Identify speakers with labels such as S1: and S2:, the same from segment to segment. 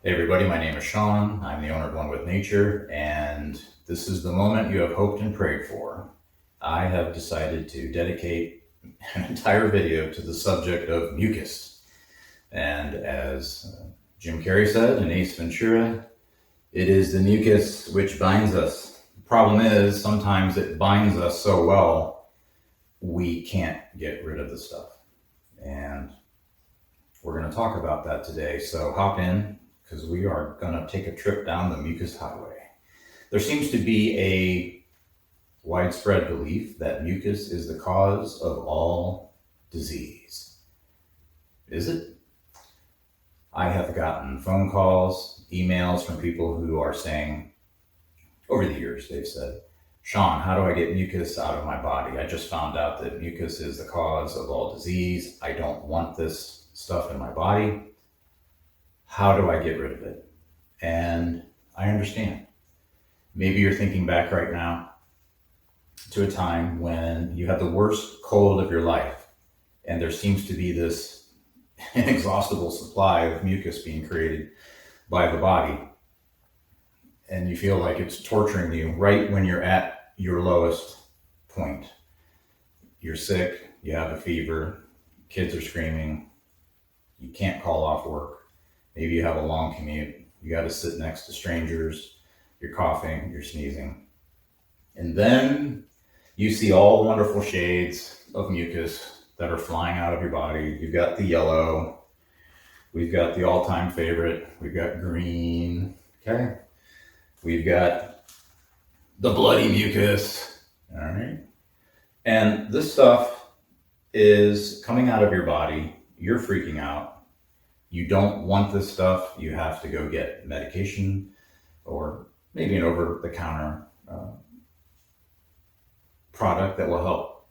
S1: Hey everybody, my name is Sean. I'm the owner of One with Nature, and this is the moment you have hoped and prayed for. I have decided to dedicate an entire video to the subject of mucus. And as Jim Carrey said in Ace Ventura, it is the mucus which binds us. The problem is sometimes it binds us so well, we can't get rid of the stuff. And we're going to talk about that today. So hop in, because we are going to take a trip down the mucus highway. There seems to be a widespread belief that mucus is the cause of all disease. Is it? I have gotten phone calls, emails from people who are saying, over the years, they've said, Sean, how do I get mucus out of my body? I just found out that mucus is the cause of all disease. I don't want this stuff in my body. How do I get rid of it? And I understand. Maybe you're thinking back right now to a time when you had the worst cold of your life, and there seems to be this inexhaustible supply of mucus being created by the body, and you feel like it's torturing you right when you're at your lowest point. You're sick, you have a fever, kids are screaming, you can't call off work. Maybe you have a long commute, you got to sit next to strangers, you're coughing, you're sneezing. And then you see all the wonderful shades of mucus that are flying out of your body. You've got the yellow, we've got the all-time favorite, we've got green, okay? We've got the bloody mucus, all right? And this stuff is coming out of your body, you're freaking out. You don't want this stuff, you have to go get medication or maybe an over-the-counter product that will help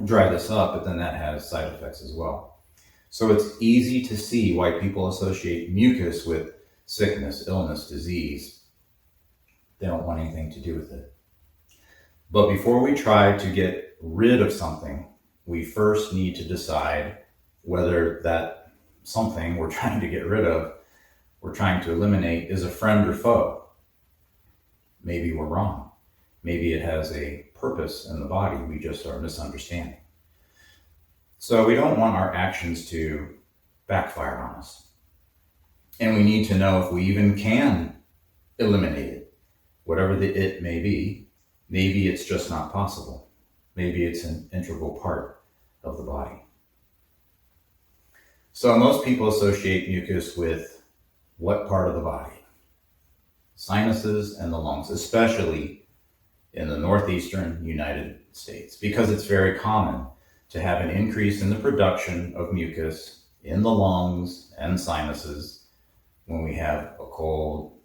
S1: dry this up, but then that has side effects as well. So it's easy to see why people associate mucus with sickness, illness, disease. They don't want anything to do with it. But before we try to get rid of something, we first need to decide whether that something we're trying to get rid of, we're trying to eliminate, is a friend or foe. Maybe we're wrong. Maybe it has a purpose in the body we just are misunderstanding. So we don't want our actions to backfire on us. And we need to know if we even can eliminate it, whatever the it may be. Maybe it's just not possible. Maybe it's an integral part of the body. So most people associate mucus with what part of the body? Sinuses and the lungs, especially in the northeastern United States, because it's very common to have an increase in the production of mucus in the lungs and sinuses when we have a cold,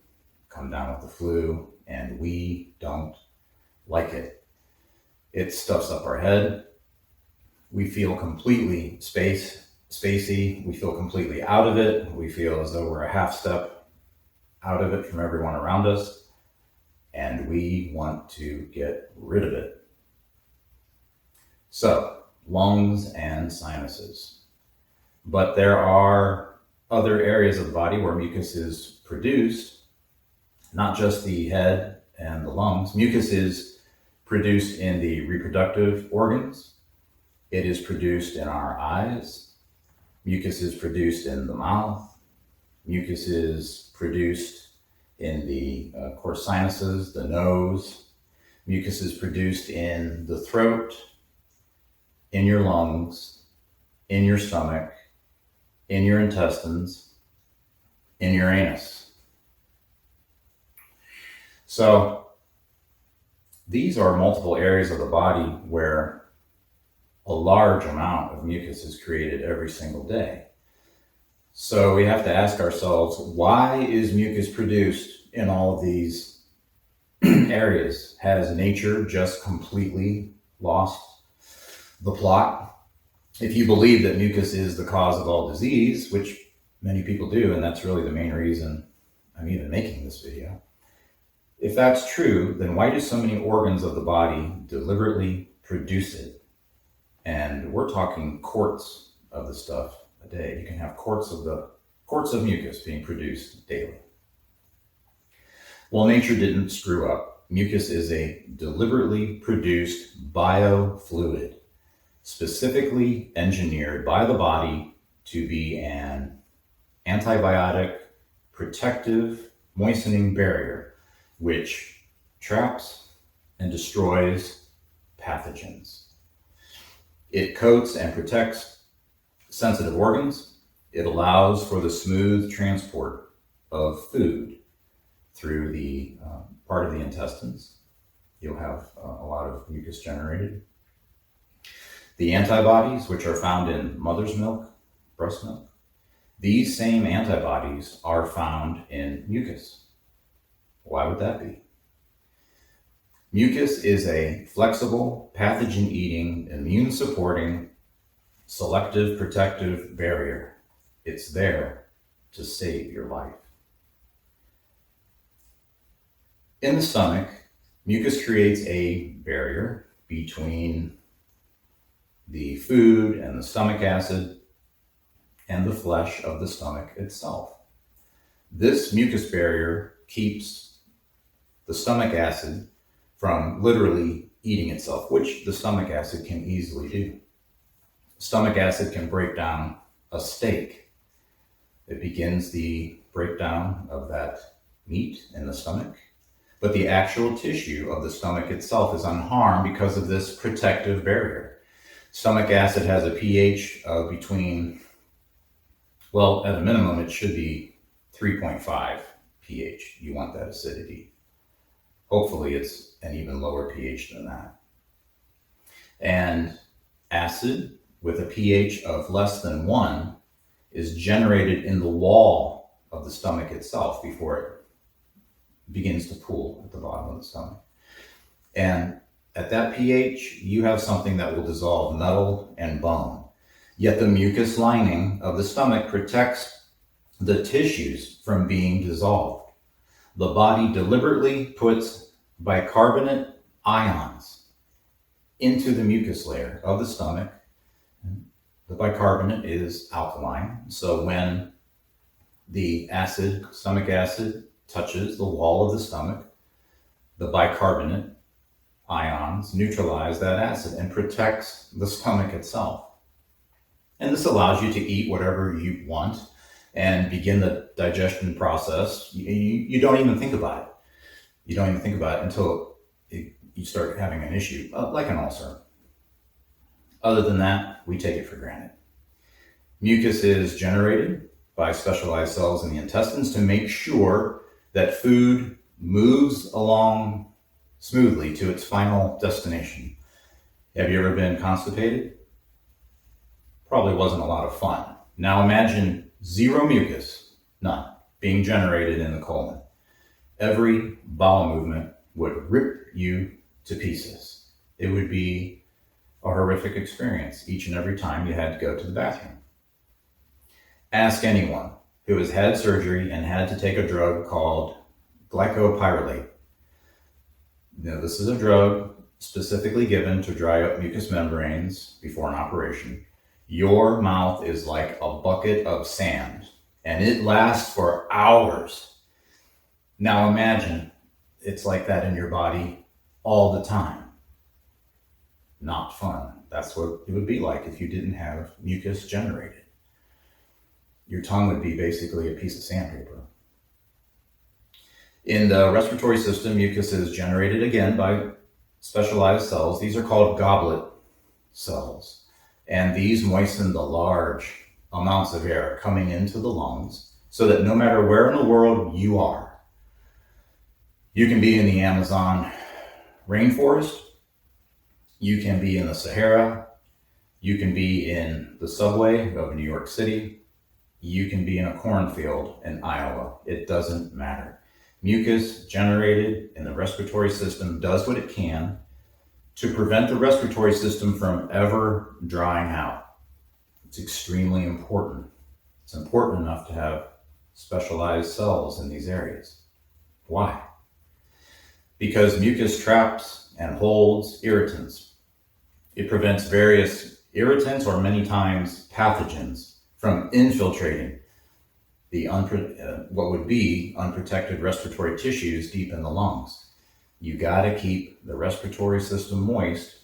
S1: come down with the flu, and we don't like it. It stuffs up our head. We feel completely spacey, we feel completely out of it, we feel as though we're a half step out of it from everyone around us, and we want to get rid of it. So, lungs and sinuses. But there are other areas of the body where mucus is produced, not just the head and the lungs. Mucus is produced in the reproductive organs. It is produced in our eyes. Mucus is produced in the mouth. Mucus is produced in the, of course, sinuses, the nose. Mucus is produced in the throat, in your lungs, in your stomach, in your intestines, in your anus. So these are multiple areas of the body where a large amount of mucus is created every single day. So we have to ask ourselves, why is mucus produced in all of these areas? Has nature just completely lost the plot? If you believe that mucus is the cause of all disease, which many people do, and that's really the main reason I'm even making this video. If that's true, then why do so many organs of the body deliberately produce it? And we're talking quarts of the stuff a day. You can have quarts of the quarts of mucus being produced daily. Well, nature didn't screw up. Mucus is a deliberately produced biofluid, specifically engineered by the body to be an antibiotic, protective, moistening barrier, which traps and destroys pathogens. It coats and protects sensitive organs. It allows for the smooth transport of food through the part of the intestines. You'll have a lot of mucus generated. The antibodies, which are found in mother's milk, breast milk, these same antibodies are found in mucus. Why would that be? Mucus is a flexible, pathogen-eating, immune-supporting, selective protective barrier. It's there to save your life. In the stomach, mucus creates a barrier between the food and the stomach acid and the flesh of the stomach itself. This mucus barrier keeps the stomach acid from literally eating itself, which the stomach acid can easily do. Stomach acid can break down a steak. It begins the breakdown of that meat in the stomach, but the actual tissue of the stomach itself is unharmed because of this protective barrier. Stomach acid has a pH of between, well, at a minimum, it should be 3.5 pH. You want that acidity. Hopefully it's an even lower pH than that. And acid with a pH of less than 1 is generated in the wall of the stomach itself before it begins to pool at the bottom of the stomach. And at that pH, you have something that will dissolve metal and bone. Yet the mucus lining of the stomach protects the tissues from being dissolved. The body deliberately puts bicarbonate ions into the mucus layer of the stomach. The bicarbonate is alkaline, so when the acid, stomach acid, touches the wall of the stomach, the bicarbonate ions neutralize that acid and protects the stomach itself. And this allows you to eat whatever you want and begin the digestion process. You don't even think about it. You don't even think about it until you start having an issue, like an ulcer. Other than that, we take it for granted. Mucus is generated by specialized cells in the intestines to make sure that food moves along smoothly to its final destination. Have you ever been constipated? Probably wasn't a lot of fun. Now imagine zero mucus, none, being generated in the colon. Every bowel movement would rip you to pieces. It would be a horrific experience each and every time you had to go to the bathroom. Ask anyone who has had surgery and had to take a drug called glycopyrrolate. Now, this is a drug specifically given to dry up mucous membranes before an operation. Your mouth is like a bucket of sand, and it lasts for hours. Now imagine it's like that in your body all the time. Not fun. That's what it would be like if you didn't have mucus generated. Your tongue would be basically a piece of sandpaper. In the respiratory system, mucus is generated again by specialized cells. These are called goblet cells. And these moisten the large amounts of air coming into the lungs so that no matter where in the world you are, you can be in the Amazon rainforest, you can be in the Sahara, you can be in the subway of New York City, you can be in a cornfield in Iowa. It doesn't matter. Mucus generated in the respiratory system does what it can to prevent the respiratory system from ever drying out. It's extremely important. It's important enough to have specialized cells in these areas. Why? Because mucus traps and holds irritants. It prevents various irritants or many times pathogens from infiltrating what would be unprotected respiratory tissues deep in the lungs. You got to keep the respiratory system moist,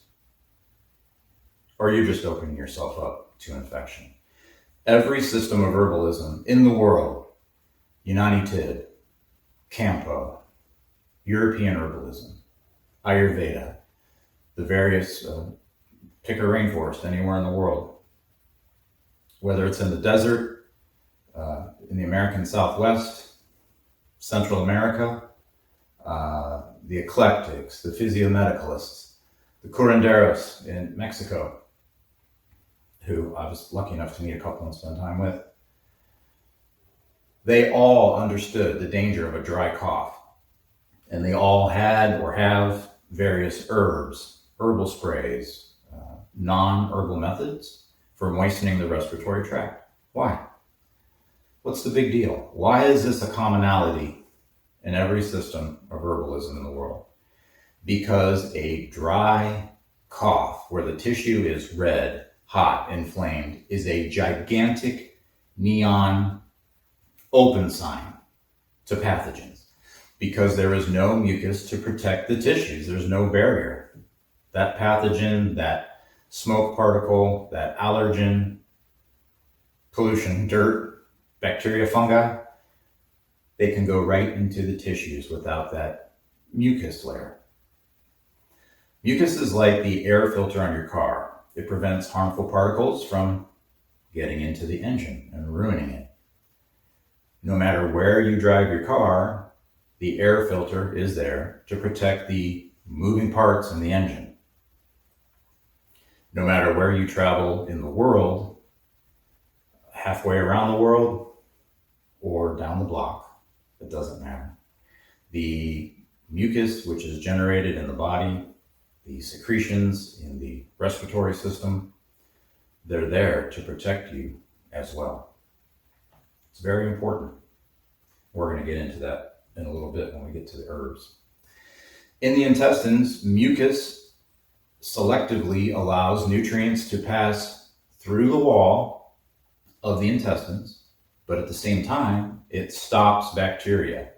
S1: or you're just opening yourself up to infection. Every system of herbalism in the world, Untitled, Campo, European herbalism, Ayurveda, the various, pick a rainforest anywhere in the world, whether it's in the desert, in the American Southwest, Central America, the eclectics, the physiomedicalists, the curanderos in Mexico, who I was lucky enough to meet a couple and spend time with. They all understood the danger of a dry cough, and they all had or have various herbs, herbal sprays, non-herbal methods for moistening the respiratory tract. Why? What's the big deal? Why is this a commonality in every system of herbalism in the world? Because a dry cough where the tissue is red, hot, inflamed is a gigantic neon open sign to pathogens, because there is no mucus to protect the tissues. There's no barrier. That pathogen, that smoke particle, that allergen, pollution, dirt, bacteria, fungi, they can go right into the tissues without that mucus layer. Mucus is like the air filter on your car. It prevents harmful particles from getting into the engine and ruining it. No matter where you drive your car, the air filter is there to protect the moving parts in the engine. No matter where you travel in the world, halfway around the world or down the block, it doesn't matter. The mucus, which is generated in the body, the secretions in the respiratory system, they're there to protect you as well. It's very important. We're going to get into that in a little bit when we get to the herbs. In the intestines, mucus selectively allows nutrients to pass through the wall of the intestines, but at the same time, it stops bacteria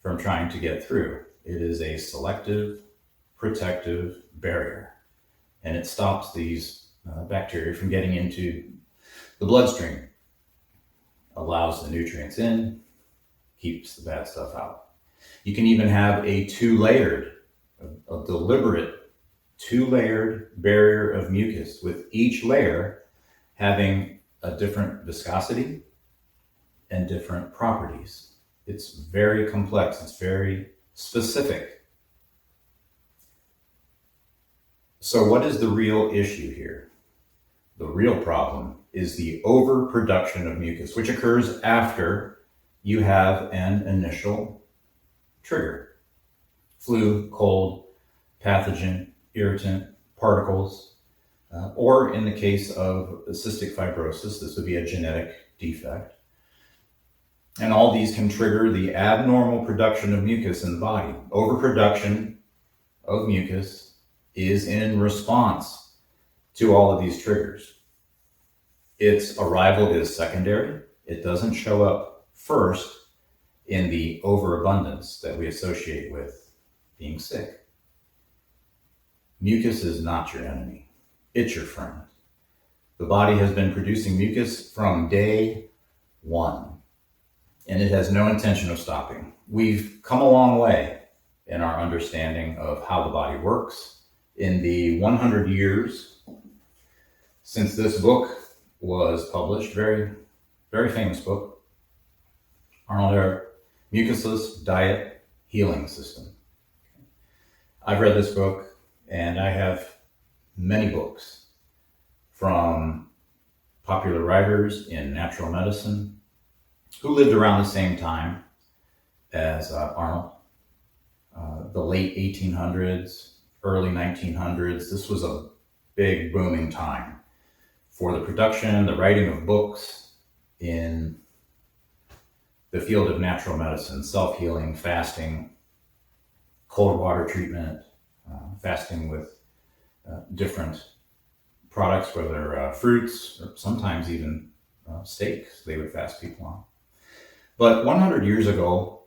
S1: from trying to get through. It is a selective, protective barrier, and it stops these bacteria from getting into the bloodstream, allows the nutrients in, keeps the bad stuff out. You can even have a deliberate two-layered barrier of mucus, with each layer having a different viscosity and different properties. It's very complex, it's very specific. So what is the real issue here? The real problem is the overproduction of mucus, which occurs after you have an initial trigger. Flu, cold, pathogen, irritant, particles, or in the case of cystic fibrosis, this would be a genetic defect. And all these can trigger the abnormal production of mucus in the body. Overproduction of mucus is in response to all of these triggers. Its arrival is secondary. It doesn't show up first in the overabundance that we associate with being sick. Mucus is not your enemy. It's your friend. The body has been producing mucus from day one, and it has no intention of stopping. We've come a long way in our understanding of how the body works. In the 100 years since this book was published, very, very famous book, Arnold Ehret, Mucusless Diet Healing System. I've read this book, and I have many books from popular writers in natural medicine who lived around the same time as Arnold, the late 1800s, early 1900s. This was a big booming time for the production, the writing of books in the field of natural medicine, self-healing, fasting, cold water treatment, fasting with different products, whether fruits or sometimes even steaks they would fast people on. But 100 years ago,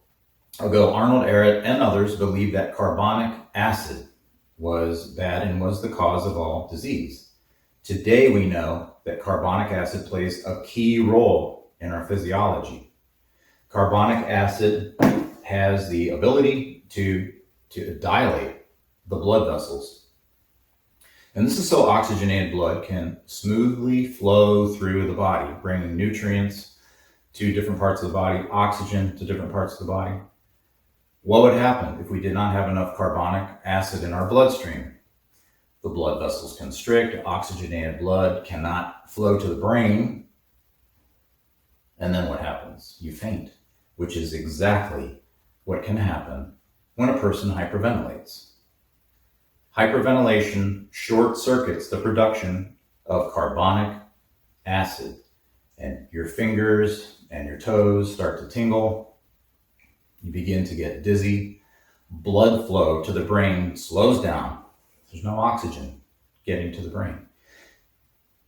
S1: Arnold Ehret and others believed that carbonic acid was bad and was the cause of all disease. Today we know that carbonic acid plays a key role in our physiology. Carbonic acid has the ability to dilate the blood vessels. And this is so oxygenated blood can smoothly flow through the body, bringing nutrients to different parts of the body, oxygen to different parts of the body. What would happen if we did not have enough carbonic acid in our bloodstream? The blood vessels constrict, oxygenated blood cannot flow to the brain, and then what happens? You faint, which is exactly what can happen when a person hyperventilates. Hyperventilation short circuits the production of carbonic acid, and your fingers and your toes start to tingle. You begin to get dizzy. Blood flow to the brain slows down. There's no oxygen getting to the brain.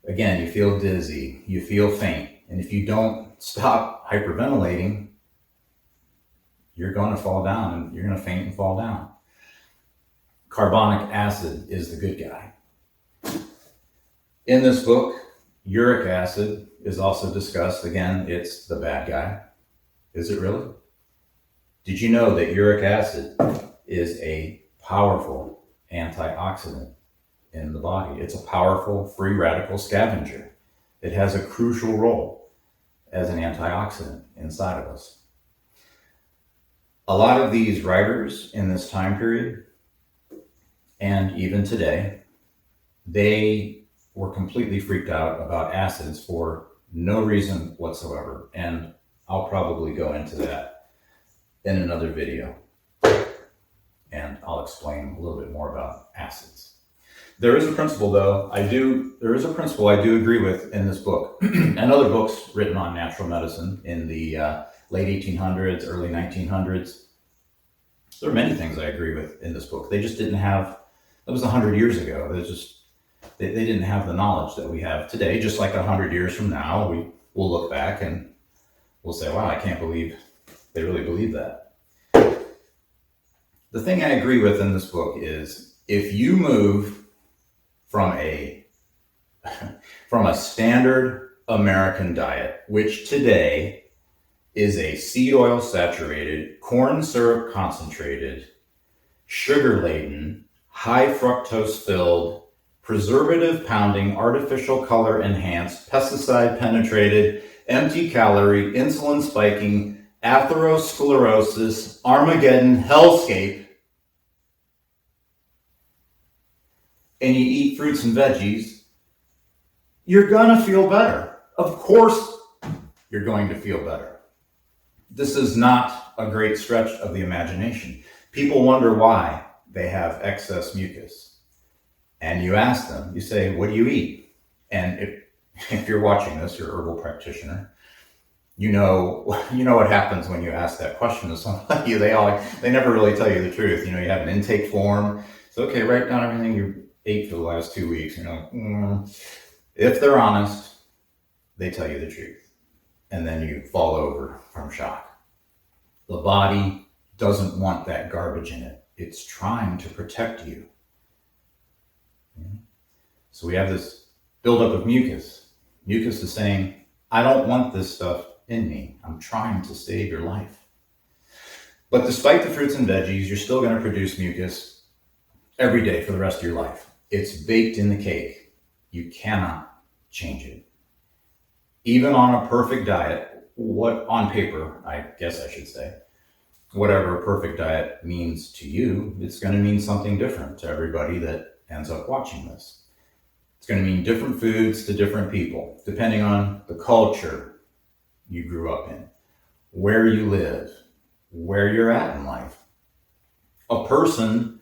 S1: Again, you feel dizzy, you feel faint, and if you don't stop hyperventilating, you're going to fall down and you're going to faint and fall down. Carbonic acid is the good guy. In this book, uric acid is also discussed. Again, it's the bad guy. Is it really? Did you know that uric acid is a powerful antioxidant in the body? It's a powerful free radical scavenger. It has a crucial role as an antioxidant inside of us. A lot of these writers in this time period, and even today, they were completely freaked out about acids for no reason whatsoever. And I'll probably go into that in another video. And I'll explain a little bit more about acids. There is a principle though, I do agree with in this book and other books written on natural medicine in the late 1800s, early 1900s. There are many things I agree with in this book. They just didn't have, that was 100 years ago. They didn't have the knowledge that we have today. Just like 100 years from now, we'll look back and we'll say, wow, I can't believe they really believe that. The thing I agree with in this book is if you move from a standard American diet, which today is a seed oil saturated, corn syrup concentrated, sugar laden, high fructose filled, preservative pounding, artificial color enhanced, pesticide penetrated, empty calorie, insulin spiking, atherosclerosis, Armageddon hellscape, and you eat fruits and veggies, you're gonna feel better. Of course, you're going to feel better. This is not a great stretch of the imagination. People wonder why they have excess mucus. And you ask them, you say, what do you eat? And if you're watching this, you're a herbal practitioner, you know what happens when you ask that question to somebody. They never really tell you the truth. You have an intake form. It's okay, write down everything you ate for the last 2 weeks. If they're honest, they tell you the truth. And then you fall over from shock. The body doesn't want that garbage in it. It's trying to protect you. So we have this buildup of mucus. Mucus is saying, I don't want this stuff in me. I'm trying to save your life. But despite the fruits and veggies, you're still going to produce mucus every day for the rest of your life. It's baked in the cake. You cannot change it. Even on a perfect diet, on paper, I guess I should say, whatever a perfect diet means to you, it's going to mean something different to everybody that ends up watching this. It's going to mean different foods to different people, depending on the culture you grew up in, where you live, where you're at in life. A person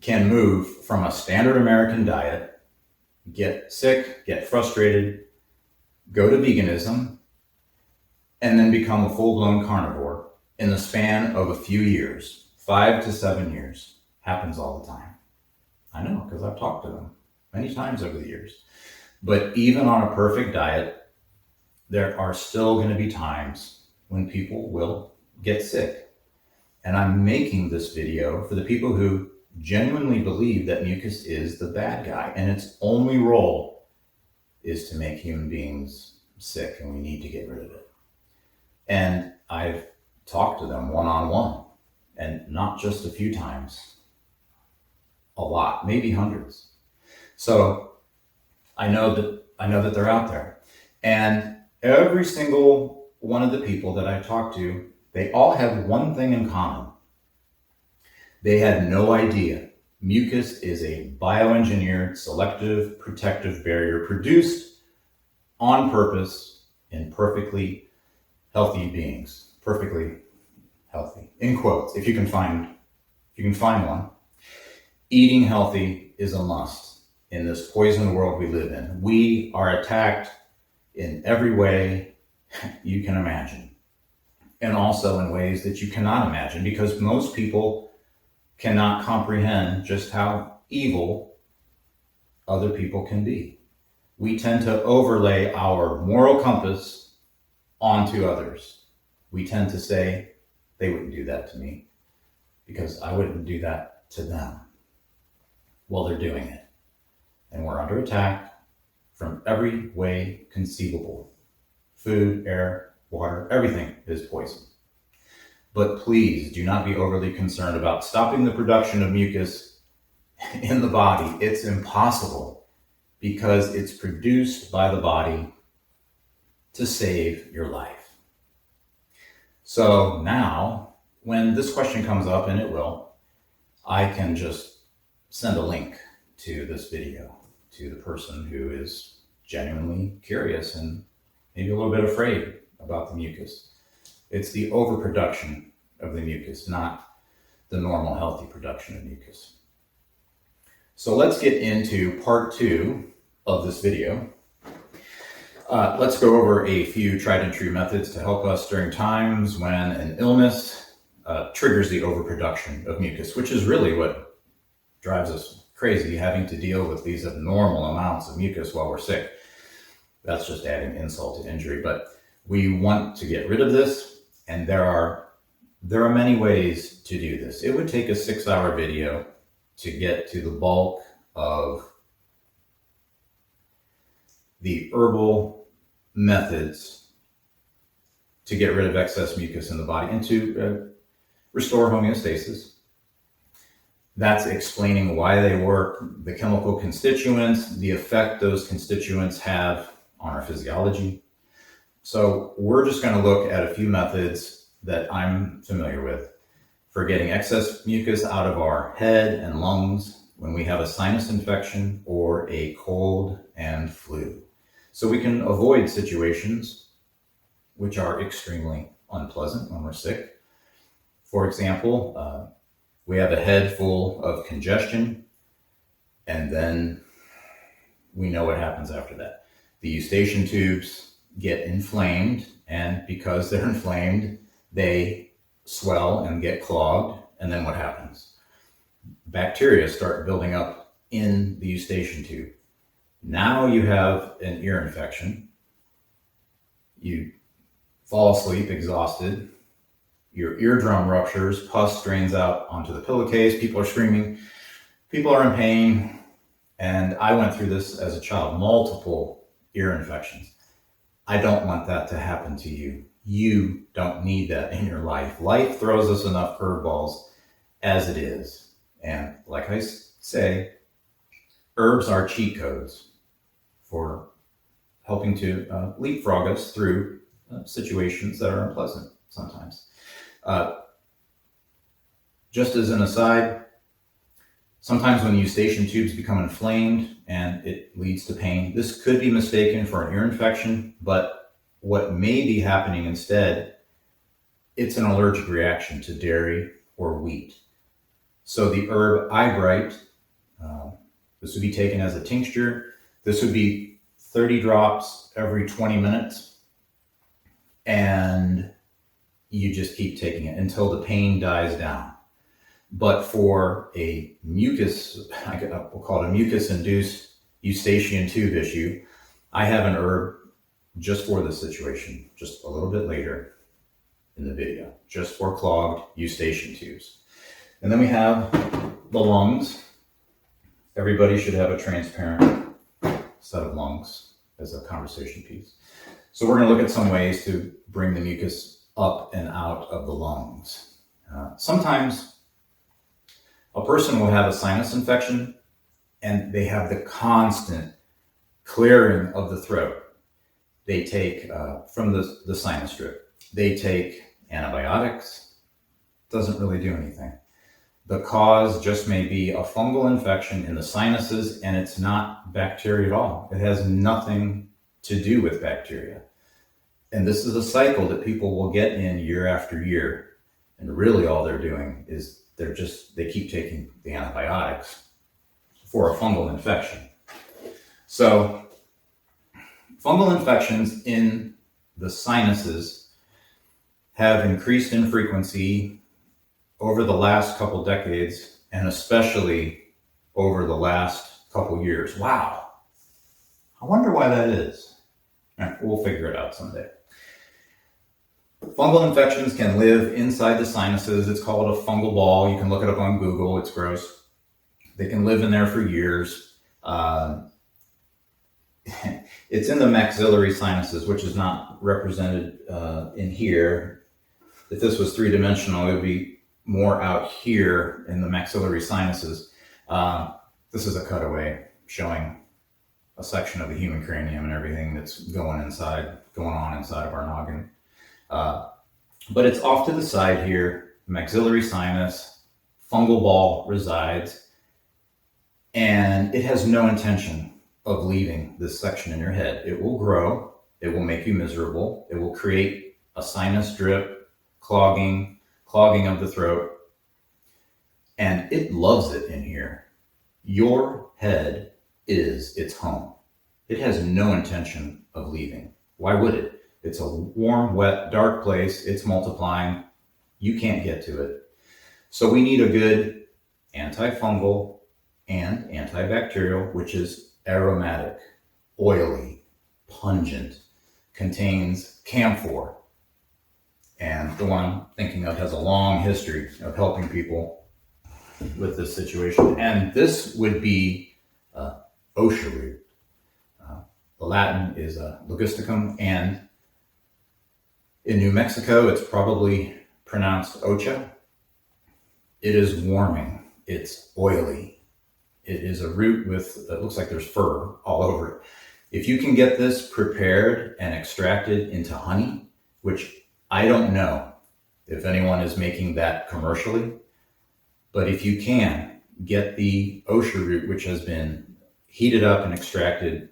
S1: can move from a standard American diet, get sick, get frustrated, go to veganism, and then become a full-blown carnivore in the span of a few years, 5 to 7 years. Happens all the time. I know, because I've talked to them many times over the years. But even on a perfect diet, there are still going to be times when people will get sick. And I'm making this video for the people who genuinely believe that mucus is the bad guy and its only role is to make human beings sick, and we need to get rid of it. And I've talked to them one-on-one, and not just a few times, a lot, maybe hundreds. So I know that they're out there. And every single one of the people that I talked to, they all have one thing in common. They had no idea mucus is a bioengineered selective protective barrier produced on purpose in perfectly healthy beings. Perfectly healthy, in quotes, if you can find one. Eating healthy is a must in this poison world we live in. We are attacked in every way you can imagine, and also in ways that you cannot imagine, because most people cannot comprehend just how evil other people can be. We tend to overlay our moral compass onto others. We tend to say, they wouldn't do that to me because I wouldn't do that to them. Well, they're doing it. And we're under attack from every way conceivable. Food, air, water, everything is poison. But please do not be overly concerned about stopping the production of mucus in the body. It's impossible because it's produced by the body to save your life. So now, when this question comes up, and it will, I can just send a link to this video to the person who is genuinely curious and maybe a little bit afraid about the mucus. It's the overproduction of the mucus, not the normal healthy production of mucus. So let's get into part 2 of this video. Let's go over a few tried and true methods to help us during times when an illness triggers the overproduction of mucus, which is really what drives us crazy, having to deal with these abnormal amounts of mucus while we're sick. That's just adding insult to injury, but we want to get rid of this, and there are many ways to do this. It would take a 6-hour video to get to the bulk of the herbal methods to get rid of excess mucus in the body and to restore homeostasis. That's explaining why they work, the chemical constituents, the effect those constituents have on our physiology. So we're just going to look at a few methods that I'm familiar with for getting excess mucus out of our head and lungs when we have a sinus infection or a cold and flu. So we can avoid situations which are extremely unpleasant when we're sick. For example, we have a head full of congestion, and then we know what happens after that. The eustachian tubes get inflamed, and because they're inflamed, they swell and get clogged, and then what happens? Bacteria start building up in the eustachian tube. Now you have an ear infection. You fall asleep exhausted. Your eardrum ruptures, pus drains out onto the pillowcase. People are screaming. People are in pain. And I went through this as a child, multiple ear infections. I don't want that to happen to you. You don't need that in your life. Life throws us enough curveballs as it is. And like I say, herbs are cheat codes for helping to leapfrog us through situations that are unpleasant sometimes. Just as an aside, sometimes when eustachian tubes become inflamed and it leads to pain, this could be mistaken for an ear infection, but what may be happening instead, it's an allergic reaction to dairy or wheat. So the herb eyebright, this would be taken as a tincture. This would be 30 drops every 20 minutes. And you just keep taking it until the pain dies down. But for a mucus, we'll call it a mucus-induced eustachian tube issue, I have an herb just for this situation, just a little bit later. in the video, just for clogged eustachian tubes. And then we have the lungs. Everybody should have a transparent set of lungs as a conversation piece. So we're going to look at some ways to bring the mucus up and out of the lungs. Sometimes a person will have a sinus infection and they have the constant clearing of the throat. They take, from the sinus drip, they take antibiotics, doesn't really do anything. The cause just may be a fungal infection in the sinuses, and it's not bacteria at all. It has nothing to do with bacteria. And this is a cycle that people will get in year after year. And really all they're doing is they keep taking the antibiotics for a fungal infection. So fungal infections in the sinuses have increased in frequency over the last couple decades, and especially over the last couple years. Wow. I wonder why that is. We'll figure it out someday. Fungal infections can live inside the sinuses. It's called a fungal ball. You can look it up on Google. It's gross. They can live in there for years. It's in the maxillary sinuses, which is not represented in here. If this was three-dimensional, it would be more out here in the maxillary sinuses. This is a cutaway showing a section of the human cranium and everything that's going on inside of our noggin. But it's off to the side here, maxillary sinus, fungal ball resides, and it has no intention of leaving this section in your head. It will grow, it will make you miserable, it will create a sinus drip, clogging of the throat, and it loves it in here. Your head is its home. It has no intention of leaving. Why would it? It's a warm, wet, dark place. It's multiplying. You can't get to it. So we need a good antifungal and antibacterial, which is aromatic, oily, pungent, contains camphor. And the one I'm thinking of has a long history of helping people with this situation. And this would be Osha Root. The Latin is Ligusticum, and in New Mexico, it's probably pronounced Ocha. It is warming. It's oily. It is a root with, it looks like there's fur all over it. If you can get this prepared and extracted into honey, which I don't know if anyone is making that commercially, but if you can get the Osha root, which has been heated up and extracted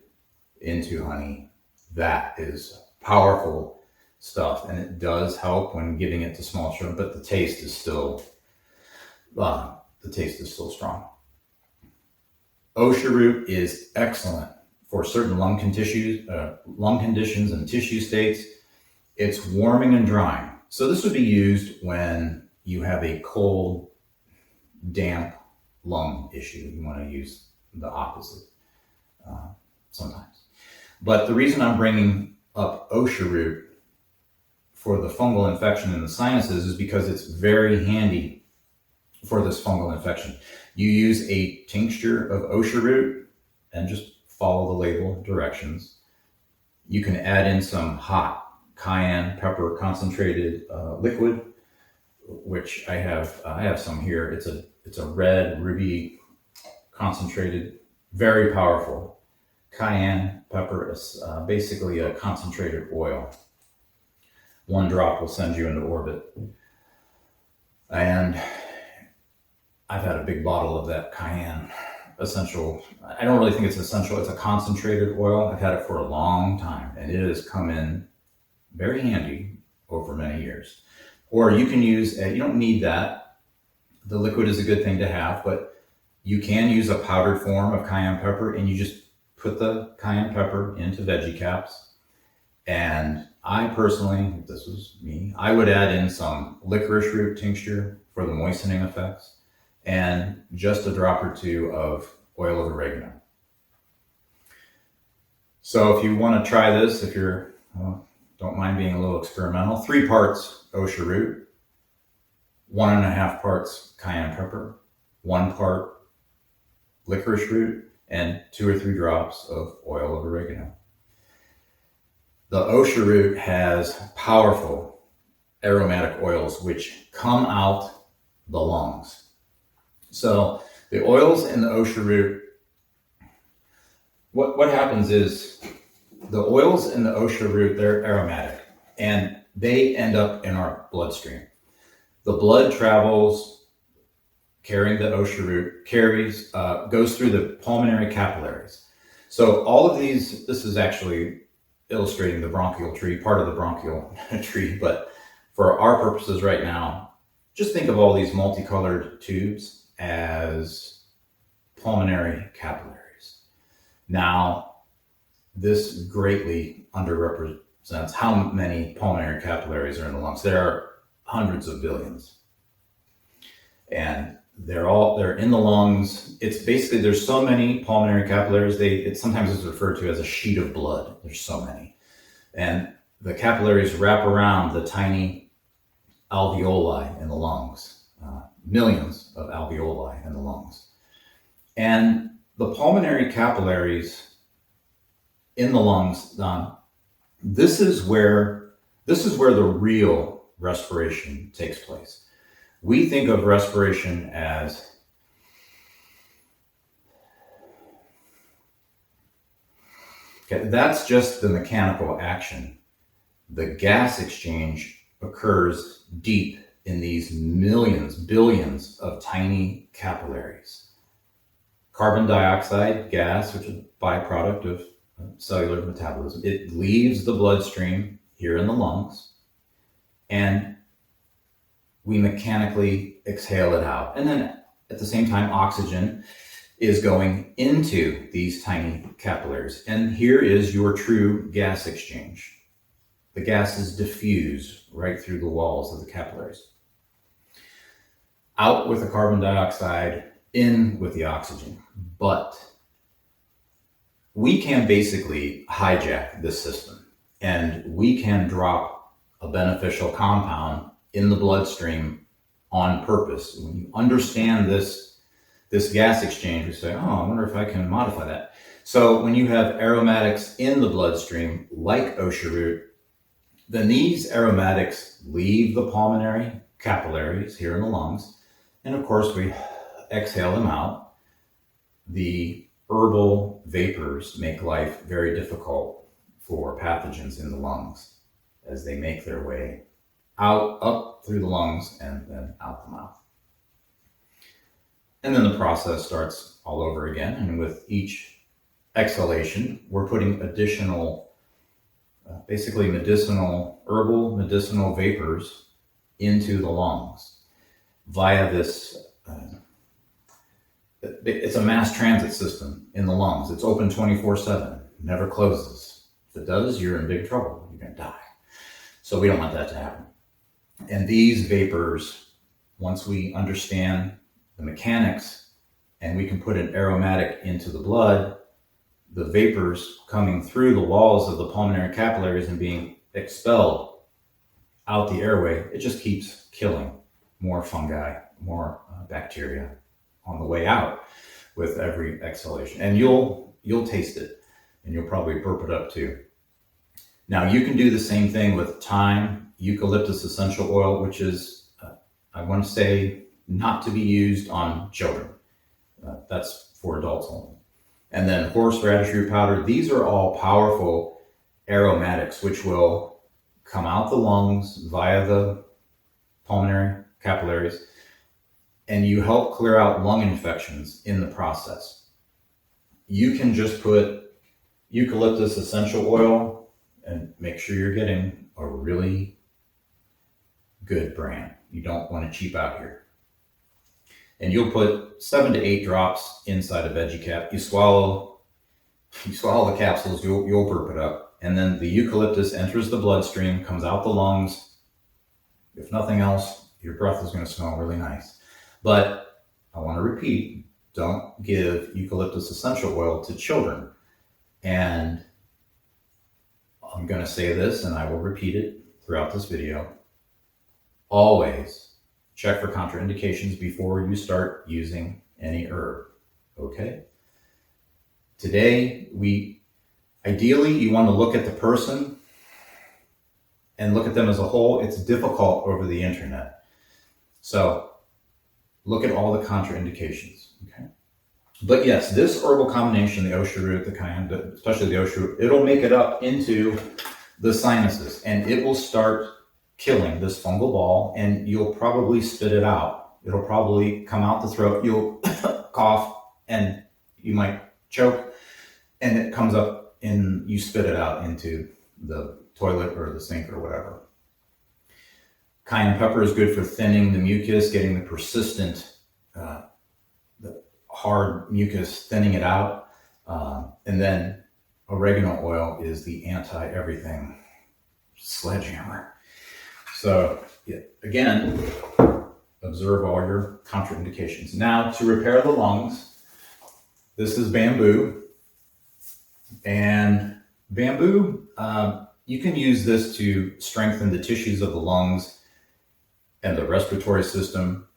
S1: into honey, that is powerful stuff, and it does help when giving it to small children, but the taste is still strong. Osha root is excellent for certain lung conditions and tissue states. It's warming and drying. So this would be used when you have a cold, damp lung issue. You want to use the opposite sometimes. But the reason I'm bringing up Osha root for the fungal infection in the sinuses is because it's very handy for this fungal infection. You use a tincture of Osha root and just follow the label directions. You can add in some hot cayenne pepper concentrated liquid, which I have some here. It's a red ruby concentrated, very powerful. Cayenne pepper is basically a concentrated oil. One drop will send you into orbit. And I've had a big bottle of that cayenne essential. I don't really think it's essential. It's a concentrated oil. I've had it for a long time, and it has come in very handy over many years. Or you can use, you don't need that. The liquid is a good thing to have, but you can use a powdered form of cayenne pepper, and you just put the cayenne pepper into veggie caps. And I personally, if this was me, I would add in some licorice root tincture for the moistening effects, and just a drop or two of oil of oregano. So if you want to try this, if you're, don't don't mind being a little experimental. 3 parts Osha Root, 1.5 parts cayenne pepper, 1 part licorice root, and 2 or 3 drops of oil of oregano. The Osha Root has powerful aromatic oils which come out the lungs. So the oils in the Osha Root, what happens is the oils in the Osha Root, they're aromatic and they end up in our bloodstream. The blood travels carrying the Osha Root, goes through the pulmonary capillaries. So all of these, this is actually illustrating the bronchial tree, part of the bronchial tree, but for our purposes right now, just think of all these multicolored tubes as pulmonary capillaries. Now, this greatly underrepresents how many pulmonary capillaries are in the lungs. There are hundreds of billions. And they're in the lungs. It's basically, there's so many pulmonary capillaries, it sometimes is referred to as a sheet of blood. There's so many. And the capillaries wrap around the tiny alveoli in the lungs, millions of alveoli in the lungs. And the pulmonary capillaries in the lungs, this is where the real respiration takes place. We think of respiration as that's just the mechanical action. The gas exchange occurs deep in these millions, billions of tiny capillaries. Carbon dioxide gas, which is a byproduct of cellular metabolism, it leaves the bloodstream here in the lungs, and we mechanically exhale it out. And then at the same time, oxygen is going into these tiny capillaries. And here is your true gas exchange. The gases diffuse right through the walls of the capillaries. Out with the carbon dioxide, in with the oxygen. But we can basically hijack this system, and we can drop a beneficial compound in the bloodstream on purpose. When you understand this gas exchange, you say, oh, I wonder if I can modify that. So when you have aromatics in the bloodstream, like Osha Root, then these aromatics leave the pulmonary capillaries here in the lungs. And of course, we exhale them out. The herbal vapors make life very difficult for pathogens in the lungs as they make their way out, up through the lungs, and then out the mouth. And then the process starts all over again. And with each exhalation, we're putting additional, basically herbal medicinal vapors into the lungs via this, it's a mass transit system in the lungs. It's open 24/7, never closes. If it does, you're in big trouble. You're going to die. So we don't want that to happen. And these vapors, once we understand the mechanics and we can put an aromatic into the blood, the vapors coming through the walls of the pulmonary capillaries and being expelled out the airway, it just keeps killing more fungi, more bacteria on the way out with every exhalation. And you'll taste it, and you'll probably burp it up too. Now you can do the same thing with thyme, eucalyptus essential oil, which is, I want to say, not to be used on children. That's for adults only. And then horseradish root powder. These are all powerful aromatics, which will come out the lungs via the pulmonary capillaries, and you help clear out lung infections in the process. You can just put eucalyptus essential oil and make sure you're getting a really good brand. You don't want to cheap out here. And you'll put 7 to 8 drops inside a veggie cap. You swallow the capsules, you'll burp it up. And then the eucalyptus enters the bloodstream, comes out the lungs. If nothing else, your breath is going to smell really nice. But I want to repeat, don't give eucalyptus essential oil to children. And I'm going to say this and I will repeat it throughout this video. Always check for contraindications before you start using any herb, okay? Today, ideally, you want to look at the person and look at them as a whole. It's difficult over the internet. So look at all the contraindications, okay? But yes, this herbal combination, the Osha Root, the cayenne, especially the Osha Root, it'll make it up into the sinuses and it will start killing this fungal ball, and you'll probably spit it out. It'll probably come out the throat. You'll cough and you might choke, and it comes up and you spit it out into the toilet or the sink or whatever. Cayenne pepper is good for thinning the mucus, getting the persistent, the hard mucus, thinning it out. And then oregano oil is the anti-everything sledgehammer. So yeah, again, observe all your contraindications. Now, to repair the lungs, this is bamboo. And bamboo, you can use this to strengthen the tissues of the lungs and the respiratory system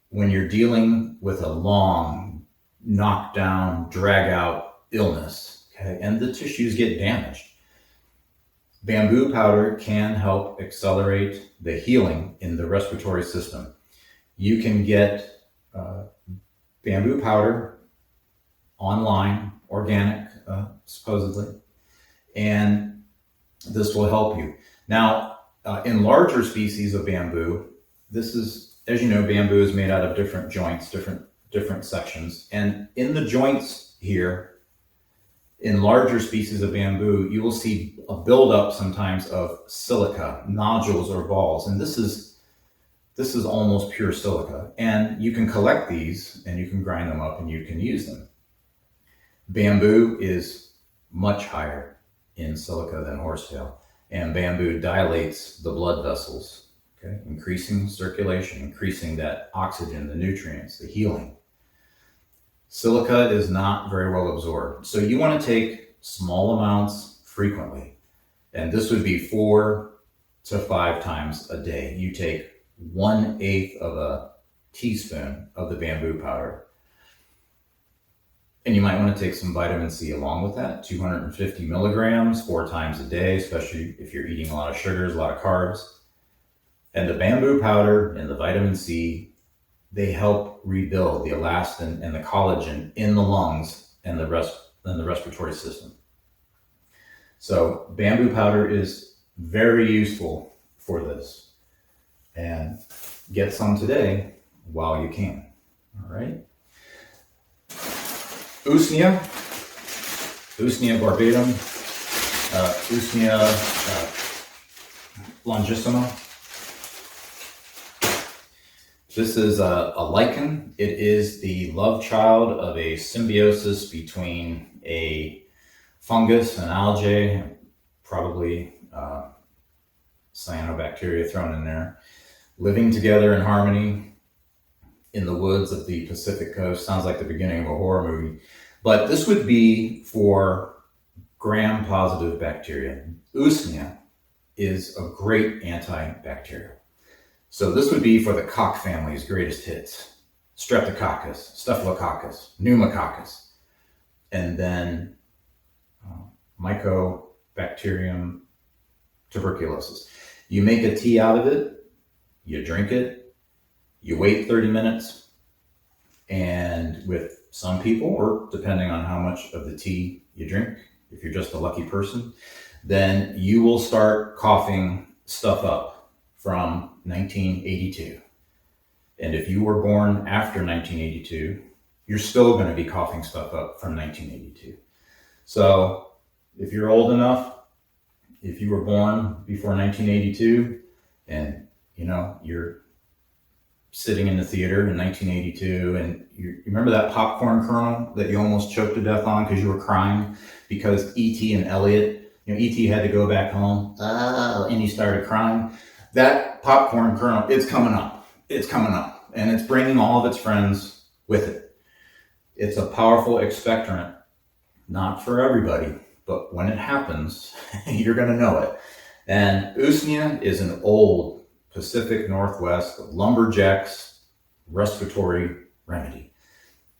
S1: when you're dealing with a long, knockdown, drag-out illness, okay? And the tissues get damaged. Bamboo powder can help accelerate the healing in the respiratory system. You can get bamboo powder online, organic, supposedly, and this will help you. Now, in larger species of bamboo, this is, as you know, bamboo is made out of different joints, different sections, and in the joints here, in larger species of bamboo, you will see a buildup sometimes of silica, nodules or balls. And this is almost pure silica. And you can collect these and you can grind them up and you can use them. Bamboo is much higher in silica than horsetail. And bamboo dilates the blood vessels, okay? Increasing circulation, increasing that oxygen, the nutrients, the healing. Silica is not very well absorbed. So you want to take small amounts frequently. And this would be 4 to 5 times a day. You take 1/8 of a teaspoon of the bamboo powder. And you might want to take some vitamin C along with that, 250 milligrams 4 times a day, especially if you're eating a lot of sugars, a lot of carbs. And the bamboo powder and the vitamin C, they help rebuild the elastin and the collagen in the lungs and the respiratory system. So bamboo powder is very useful for this. And get some today while you can. All right. Usnea barbatum, Usnea longissima. This is a lichen. It is the love child of a symbiosis between a fungus, an algae, probably cyanobacteria thrown in there, living together in harmony in the woods of the Pacific coast. Sounds like the beginning of a horror movie. But this would be for gram-positive bacteria. Usnea is a great antibacterial. So this would be for the cock family's greatest hits: Streptococcus, Staphylococcus, Pneumococcus, and then Mycobacterium tuberculosis. You make a tea out of it, you drink it, you wait 30 minutes, and with some people, or depending on how much of the tea you drink, if you're just a lucky person, then you will start coughing stuff up from 1982. And if you were born after 1982, you're still going to be coughing stuff up from 1982. So if you're old enough, if you were born before 1982 and you're sitting in the theater in 1982 and you remember that popcorn kernel that you almost choked to death on because you were crying because E.T. and Elliot, E.T. had to go back home and he started crying. That popcorn kernel, it's coming up, and it's bringing all of its friends with it. It's a powerful expectorant, not for everybody, but when it happens, you're going to know it. And Usnea is an old Pacific Northwest lumberjacks respiratory remedy.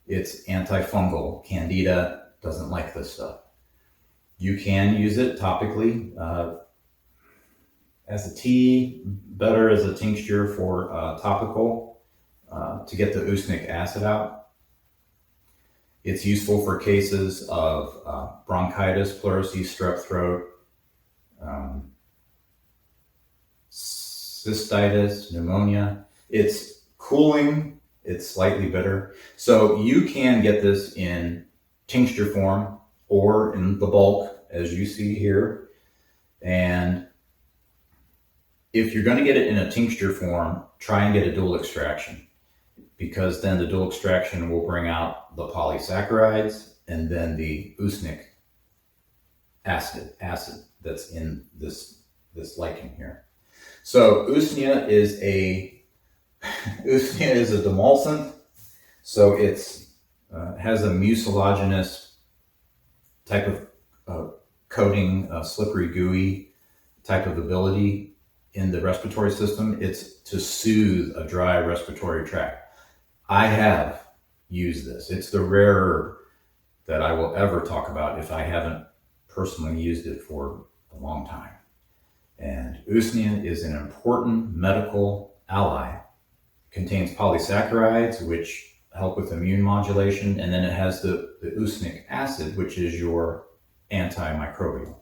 S1: It's antifungal. Candida doesn't like this stuff. You can use it topically as a tea, better as a tincture for topical to get the usnic acid out. It's useful for cases of bronchitis, pleurisy, strep throat, cystitis, pneumonia. It's cooling, it's slightly bitter. So you can get this in tincture form or in the bulk, as you see here. And if you're going to get it in a tincture form, try and get a dual extraction, because then the dual extraction will bring out the polysaccharides and then the usnic acid that's in this lichen here. So Usnea is a demulcent, so it's has a mucilaginous type of coating, slippery, gooey type of ability in the respiratory system. It's to soothe a dry respiratory tract. I have used this. It's the rare that I will ever talk about if I haven't personally used it for a long time. And Usnea is an important medical ally. It contains polysaccharides, which help with immune modulation, and then it has the usnic acid, which is your antimicrobial.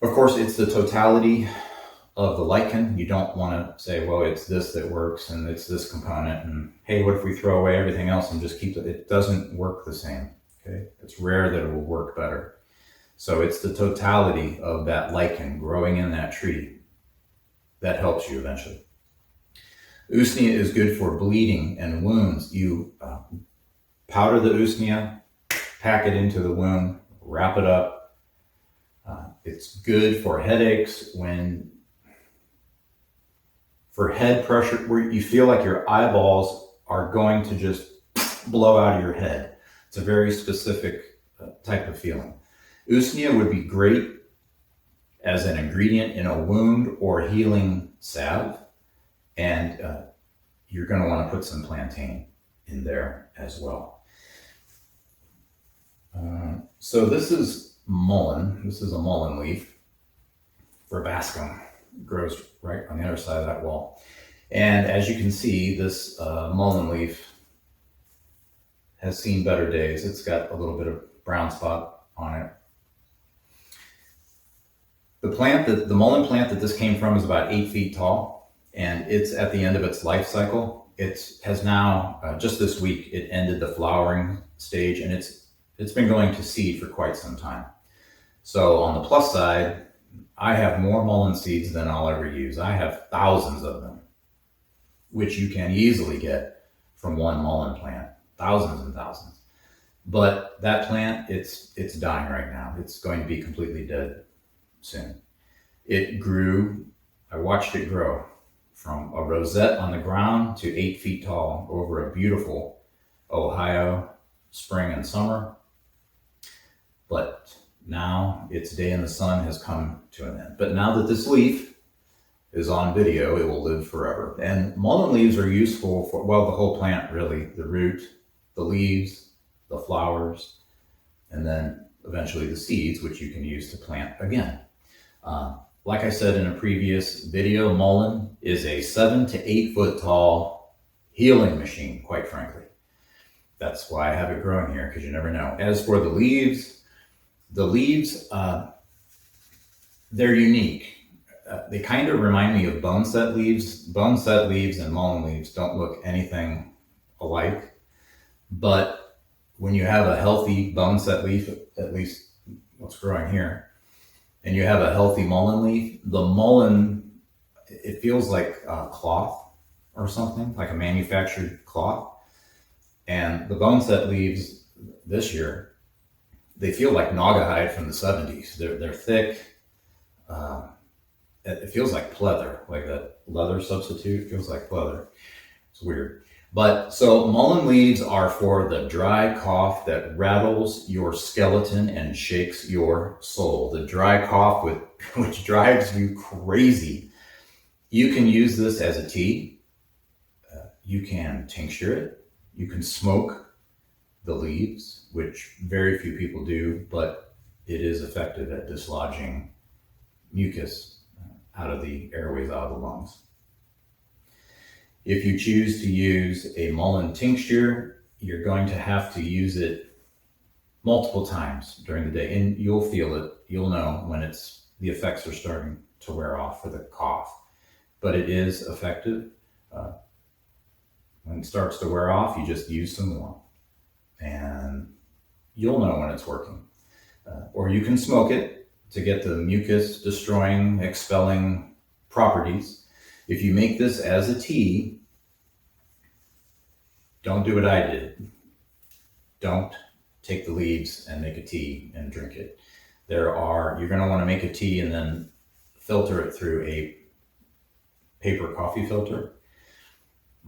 S1: Of course, it's the totality of the lichen. You don't want to say, well, it's this that works and it's this component, and hey, what if we throw away everything else and just keep it? It doesn't work the same. Okay, it's rare that it will work better. So it's the totality of that lichen growing in that tree that helps you eventually. Usnea is good for bleeding and wounds. You powder the Usnea, pack it into the wound, wrap it up. It's good for headaches, for head pressure, where you feel like your eyeballs are going to just blow out of your head. It's a very specific type of feeling. Usnea would be great as an ingredient in a wound or healing salve, and you're going to want to put some plantain in there as well. So this is mullein. This is a mullein leaf. Verbascum grows right on the other side of that wall. And as you can see, this mullein leaf has seen better days. It's got a little bit of brown spot on it. The mullein plant that this came from is about 8 feet tall, and it's at the end of its life cycle. It has now, just this week, it ended the flowering stage, and it's been going to seed for quite some time. So on the plus side, I have more mullein seeds than I'll ever use. I have thousands of them, which you can easily get from one mullein plant, thousands and thousands. But that plant, it's dying right now. It's going to be completely dead soon. It grew, I watched it grow from a rosette on the ground to 8 feet tall over a beautiful Ohio spring and summer. But now its day in the sun has come to an end. But now that this leaf is on video, it will live forever. And mullein leaves are useful for, well, the whole plant really, the root, the leaves, the flowers, and then eventually the seeds, which you can use to plant again. Like I said in a previous video, mullein is a 7 to 8 foot tall healing machine, quite frankly. That's why I have it growing here, because you never know. As for the leaves, they're unique. They kind of remind me of boneset leaves. Boneset leaves and mullein leaves don't look anything alike, but when you have a healthy boneset leaf, at least what's growing here, and you have a healthy mullein leaf, the mullein, it feels like cloth or something, like a manufactured cloth. And the boneset leaves this year, they feel like naugahyde from the 70s. They're thick. It feels like pleather, like that leather substitute. It feels like pleather. It's weird. But so mullein leaves are for the dry cough that rattles your skeleton and shakes your soul. The dry cough which drives you crazy. You can use this as a tea. You can tincture it. You can smoke the leaves, which very few people do, but it is effective at dislodging mucus out of the airways, out of the lungs. If you choose to use a mullein tincture, you're going to have to use it multiple times during the day, and you'll feel it. You'll know when the effects are starting to wear off for the cough. But it is effective. When it starts to wear off, you just use some more, and you'll know when it's working. Or you can smoke it to get the mucus destroying, expelling properties. If you make this as a tea, don't do what I did. Don't take the leaves and make a tea and drink it. You're going to want to make a tea and then filter it through a paper coffee filter.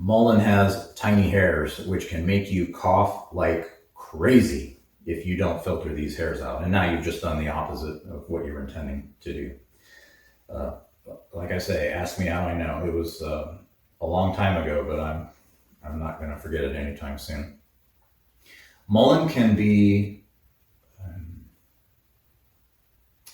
S1: Mullein has tiny hairs, which can make you cough like crazy if you don't filter these hairs out. And now you've just done the opposite of what you were intending to do. Like I say, ask me how I know. It was a long time ago, but I'm not going to forget it anytime soon. Mullein can be,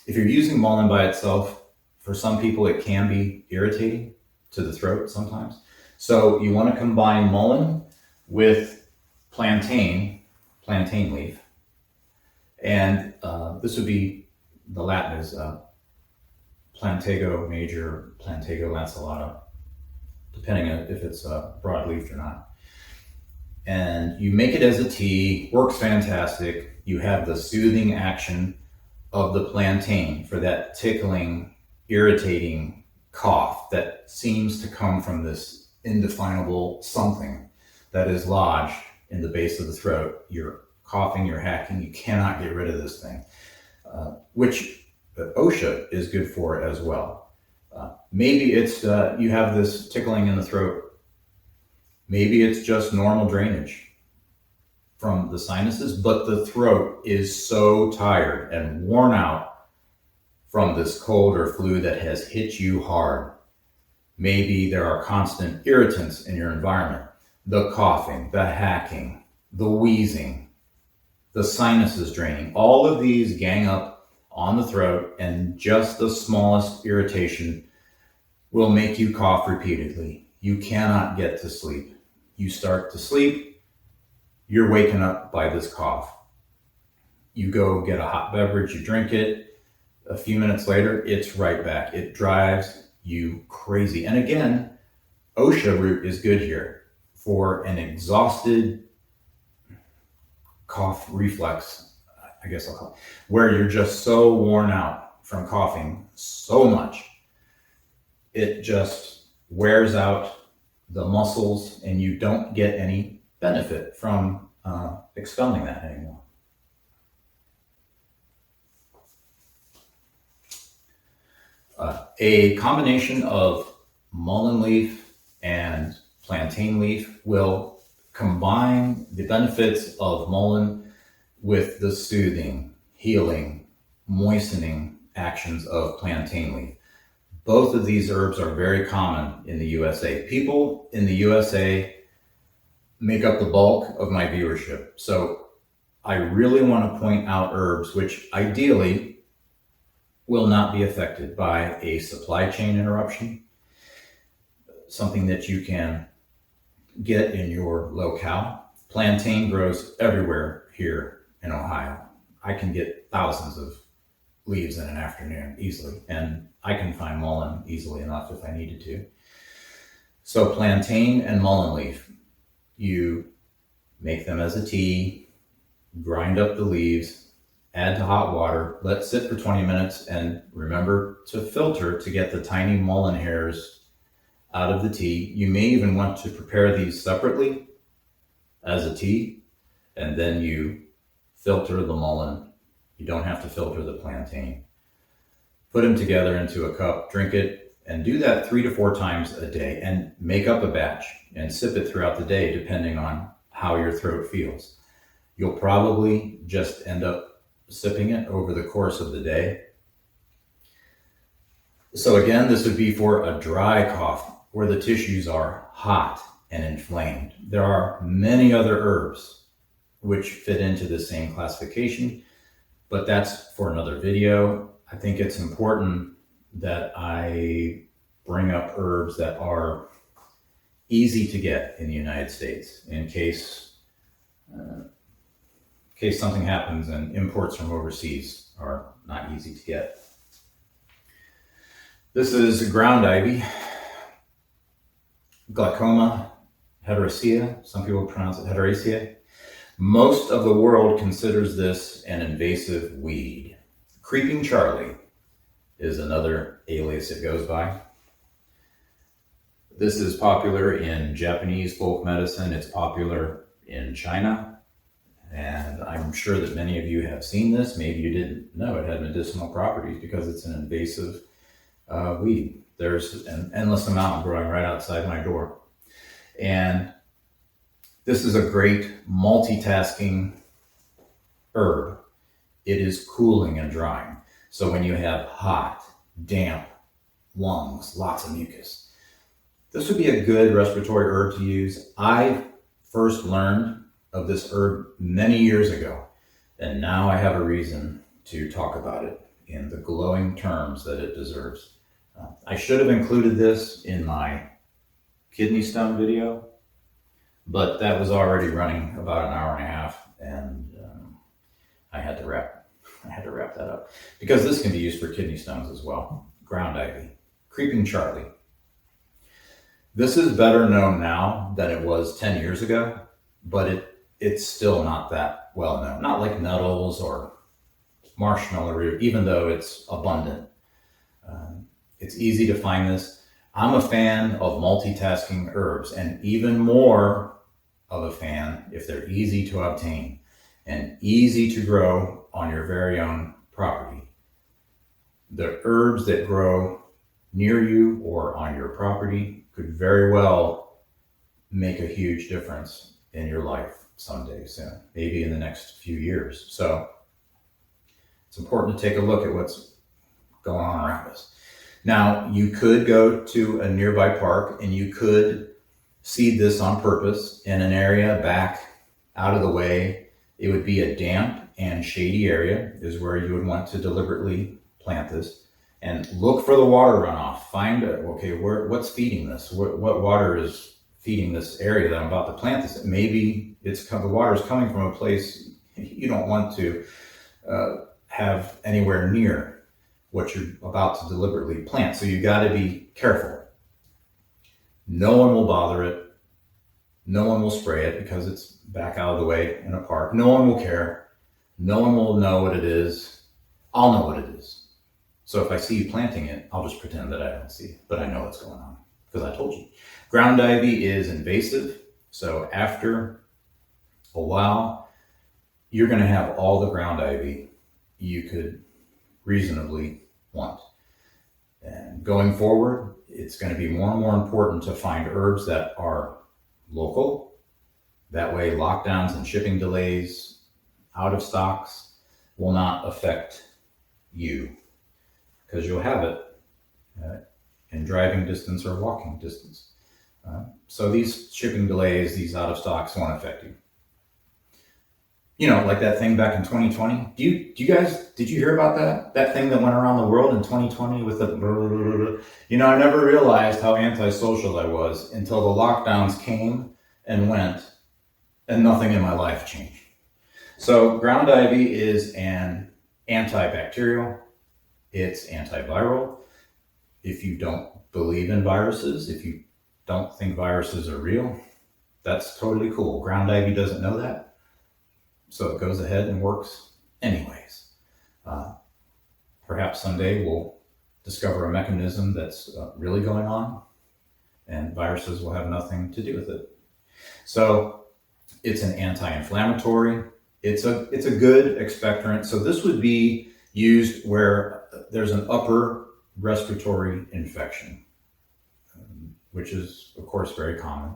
S1: if you're using mullein by itself, for some people it can be irritating to the throat sometimes. So you want to combine mullein with plantain leaf, and this would be, the Latin is Plantago major, Plantago lanceolata, depending on if it's broadleafed or not. And you make it as a tea, works fantastic. You have the soothing action of the plantain for that tickling, irritating cough that seems to come from this indefinable something that is lodged in the base of the throat. You're coughing, you're hacking, you cannot get rid of this thing, which Osha is good for as well. Maybe it's you have this tickling in the throat. Maybe it's just normal drainage from the sinuses, but the throat is so tired and worn out from this cold or flu that has hit you hard. Maybe there are constant irritants in your environment. The coughing, the hacking, the wheezing, the sinuses draining. All of these gang up on the throat, and just the smallest irritation will make you cough repeatedly. You cannot get to sleep. You start to sleep, you're waking up by this cough. You go get a hot beverage, you drink it. A few minutes later, it's right back. It drives you crazy. And again, Osha Root is good here for an exhausted cough reflex, I guess I'll call it, where you're just so worn out from coughing so much. It just wears out the muscles, and you don't get any benefit from expelling that anymore. A combination of mullein leaf and plantain leaf will combine the benefits of mullein with the soothing, healing, moistening actions of plantain leaf. Both of these herbs are very common in the USA. People in the USA make up the bulk of my viewership. So I really want to point out herbs which ideally will not be affected by a supply chain interruption, something that you can get in your locale. Plantain grows everywhere here in Ohio. I can get thousands of leaves in an afternoon easily, and I can find mullein easily enough if I needed to. So plantain and mullein leaf, you make them as a tea, grind up the leaves, add to hot water, let sit for 20 minutes, and remember to filter to get the tiny mullein hairs out of the tea. You may even want to prepare these separately as a tea, and then you filter the mullein. You don't have to filter the plantain. Put them together into a cup, drink it And do that 3 to 4 times a day and make up a batch and sip it throughout the day, depending on how your throat feels. You'll probably just end up sipping it over the course of the day. So again, this would be for a dry cough where the tissues are hot and inflamed. There are many other herbs which fit into the same classification, but that's for another video. I think it's important that I bring up herbs that are easy to get in the United States in case something happens and imports from overseas are not easy to get. This is ground ivy, glaucoma heteracea. Some people pronounce it heteracea. Most of the world considers this an invasive weed. Creeping Charlie is another alias it goes by. This is popular in Japanese folk medicine. It's popular in China. And I'm sure that many of you have seen this. Maybe you didn't know it had medicinal properties because it's an invasive weed. There's an endless amount growing right outside my door. And this is a great multitasking herb. It is cooling and drying. So when you have hot, damp lungs, lots of mucus, this would be a good respiratory herb to use. I first learned of this herb many years ago, and now I have a reason to talk about it in the glowing terms that it deserves. I should have included this in my kidney stone video, but that was already running about an hour and a half, and I had to wrap that up because this can be used for kidney stones as well. Ground ivy, creeping Charlie. This is better known now than it was 10 years ago, but it's still not that well known. Not like nettles or marshmallow root, even though it's abundant. It's easy to find this. I'm a fan of multitasking herbs, and even more of a fan if they're easy to obtain and easy to grow on your very own property. The herbs that grow near you or on your property could very well make a huge difference in your life someday soon, maybe in the next few years. So it's important to take a look at what's going on around us. Now, you could go to a nearby park and you could seed this on purpose in an area back out of the way. It would be a damp and shady area is where you would want to deliberately plant this, and look for the water runoff. Find what's feeding this? What water is feeding this area that I'm about to plant this? Maybe the water is coming from a place you don't want to have anywhere near what you're about to deliberately plant. So you got to be careful. No one will bother it. No one will spray it because it's back out of the way in a park. No one will care. No one will know what it is. I'll know what it is. So if I see you planting it, I'll just pretend that I don't see it, but I know what's going on because I told you. Ground ivy is invasive. So after a while, you're going to have all the ground ivy you could reasonably want. And going forward, it's going to be more and more important to find herbs that are local. That way, lockdowns and shipping delays, out of stocks, will not affect you because you'll have it in driving distance or walking distance. So these shipping delays, these out of stocks won't affect you. You know, like that thing back in 2020. Did you hear about that thing that went around the world in 2020 with the, I never realized how antisocial I was until the lockdowns came and went and nothing in my life changed. So ground ivy is an antibacterial. It's antiviral. If you don't believe in viruses, if you don't think viruses are real, that's totally cool. Ground ivy doesn't know that. So it goes ahead and works anyways. Perhaps someday we'll discover a mechanism that's really going on and viruses will have nothing to do with it. So it's an anti-inflammatory. It's a good expectorant. So this would be used where there's an upper respiratory infection, which is, of course, very common.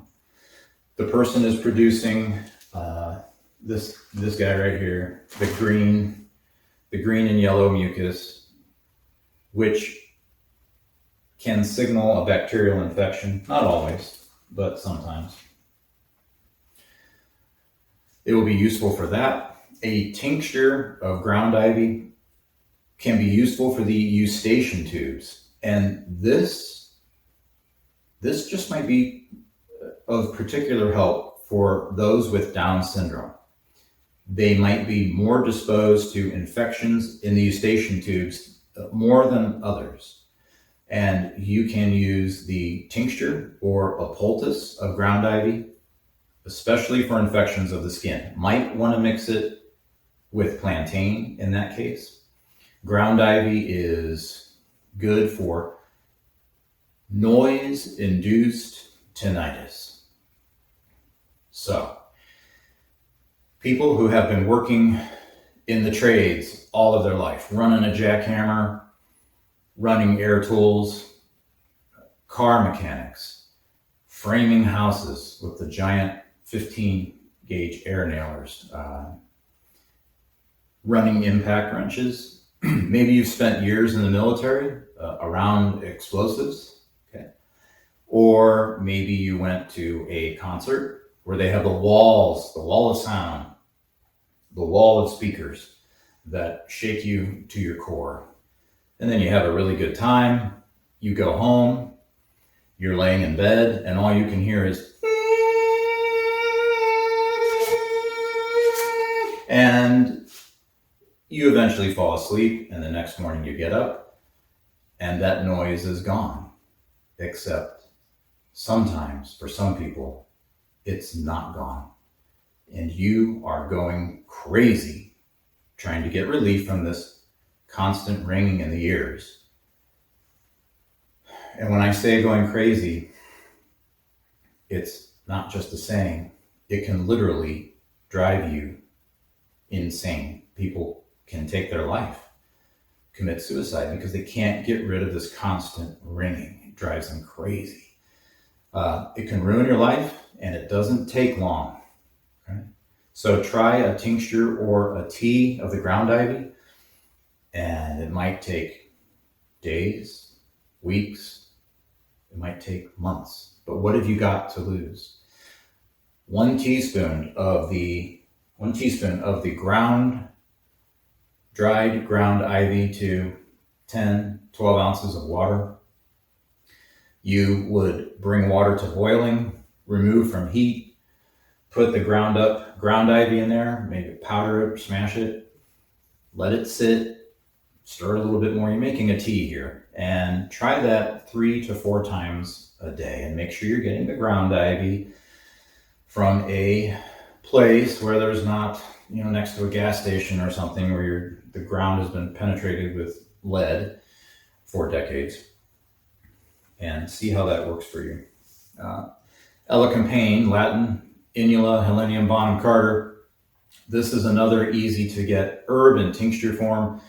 S1: The person is producing this guy right here, the green and yellow mucus, which can signal a bacterial infection. Not always, but sometimes. It will be useful for that. A tincture of ground ivy can be useful for the eustachian tubes. And this just might be of particular help for those with Down syndrome. They might be more disposed to infections in the eustachian tubes more than others. And you can use the tincture or a poultice of ground ivy, especially for infections of the skin. Might want to mix it with plantain in that case. Ground ivy is good for noise-induced tinnitus. So, people who have been working in the trades all of their life, running a jackhammer, running air tools, car mechanics, framing houses with the giant 15-gauge air nailers, running impact wrenches. Maybe you've spent years in the military around explosives, okay? Or maybe you went to a concert where they have the wall of sound, the wall of speakers that shake you to your core. And then you have a really good time. You go home, you're laying in bed, and all you can hear is, and you eventually fall asleep, and the next morning you get up, and that noise is gone. Except sometimes, for some people, it's not gone. And you are going crazy trying to get relief from this constant ringing in the ears. And when I say going crazy, it's not just a saying. It can literally drive you insane. People can take their life, commit suicide, because they can't get rid of this constant ringing. It drives them crazy. It can ruin your life, and it doesn't take long. Okay? So try a tincture or a tea of the ground ivy, and it might take days, weeks, it might take months. But what have you got to lose? 1 teaspoon of the dried ground ivy to 10, 12 ounces of water. You would bring water to boiling, remove from heat, put the ground ivy in there, maybe powder it, smash it, let it sit, stir it a little bit more. You're making a tea here, and try that 3 to 4 times a day, and make sure you're getting the ground ivy from a place where there's not, next to a gas station or something where the ground has been penetrated with lead for decades, and see how that works for you. Elecampane, Latin, Inula, Helenium bonum carter. This is another easy to get herb in tincture form.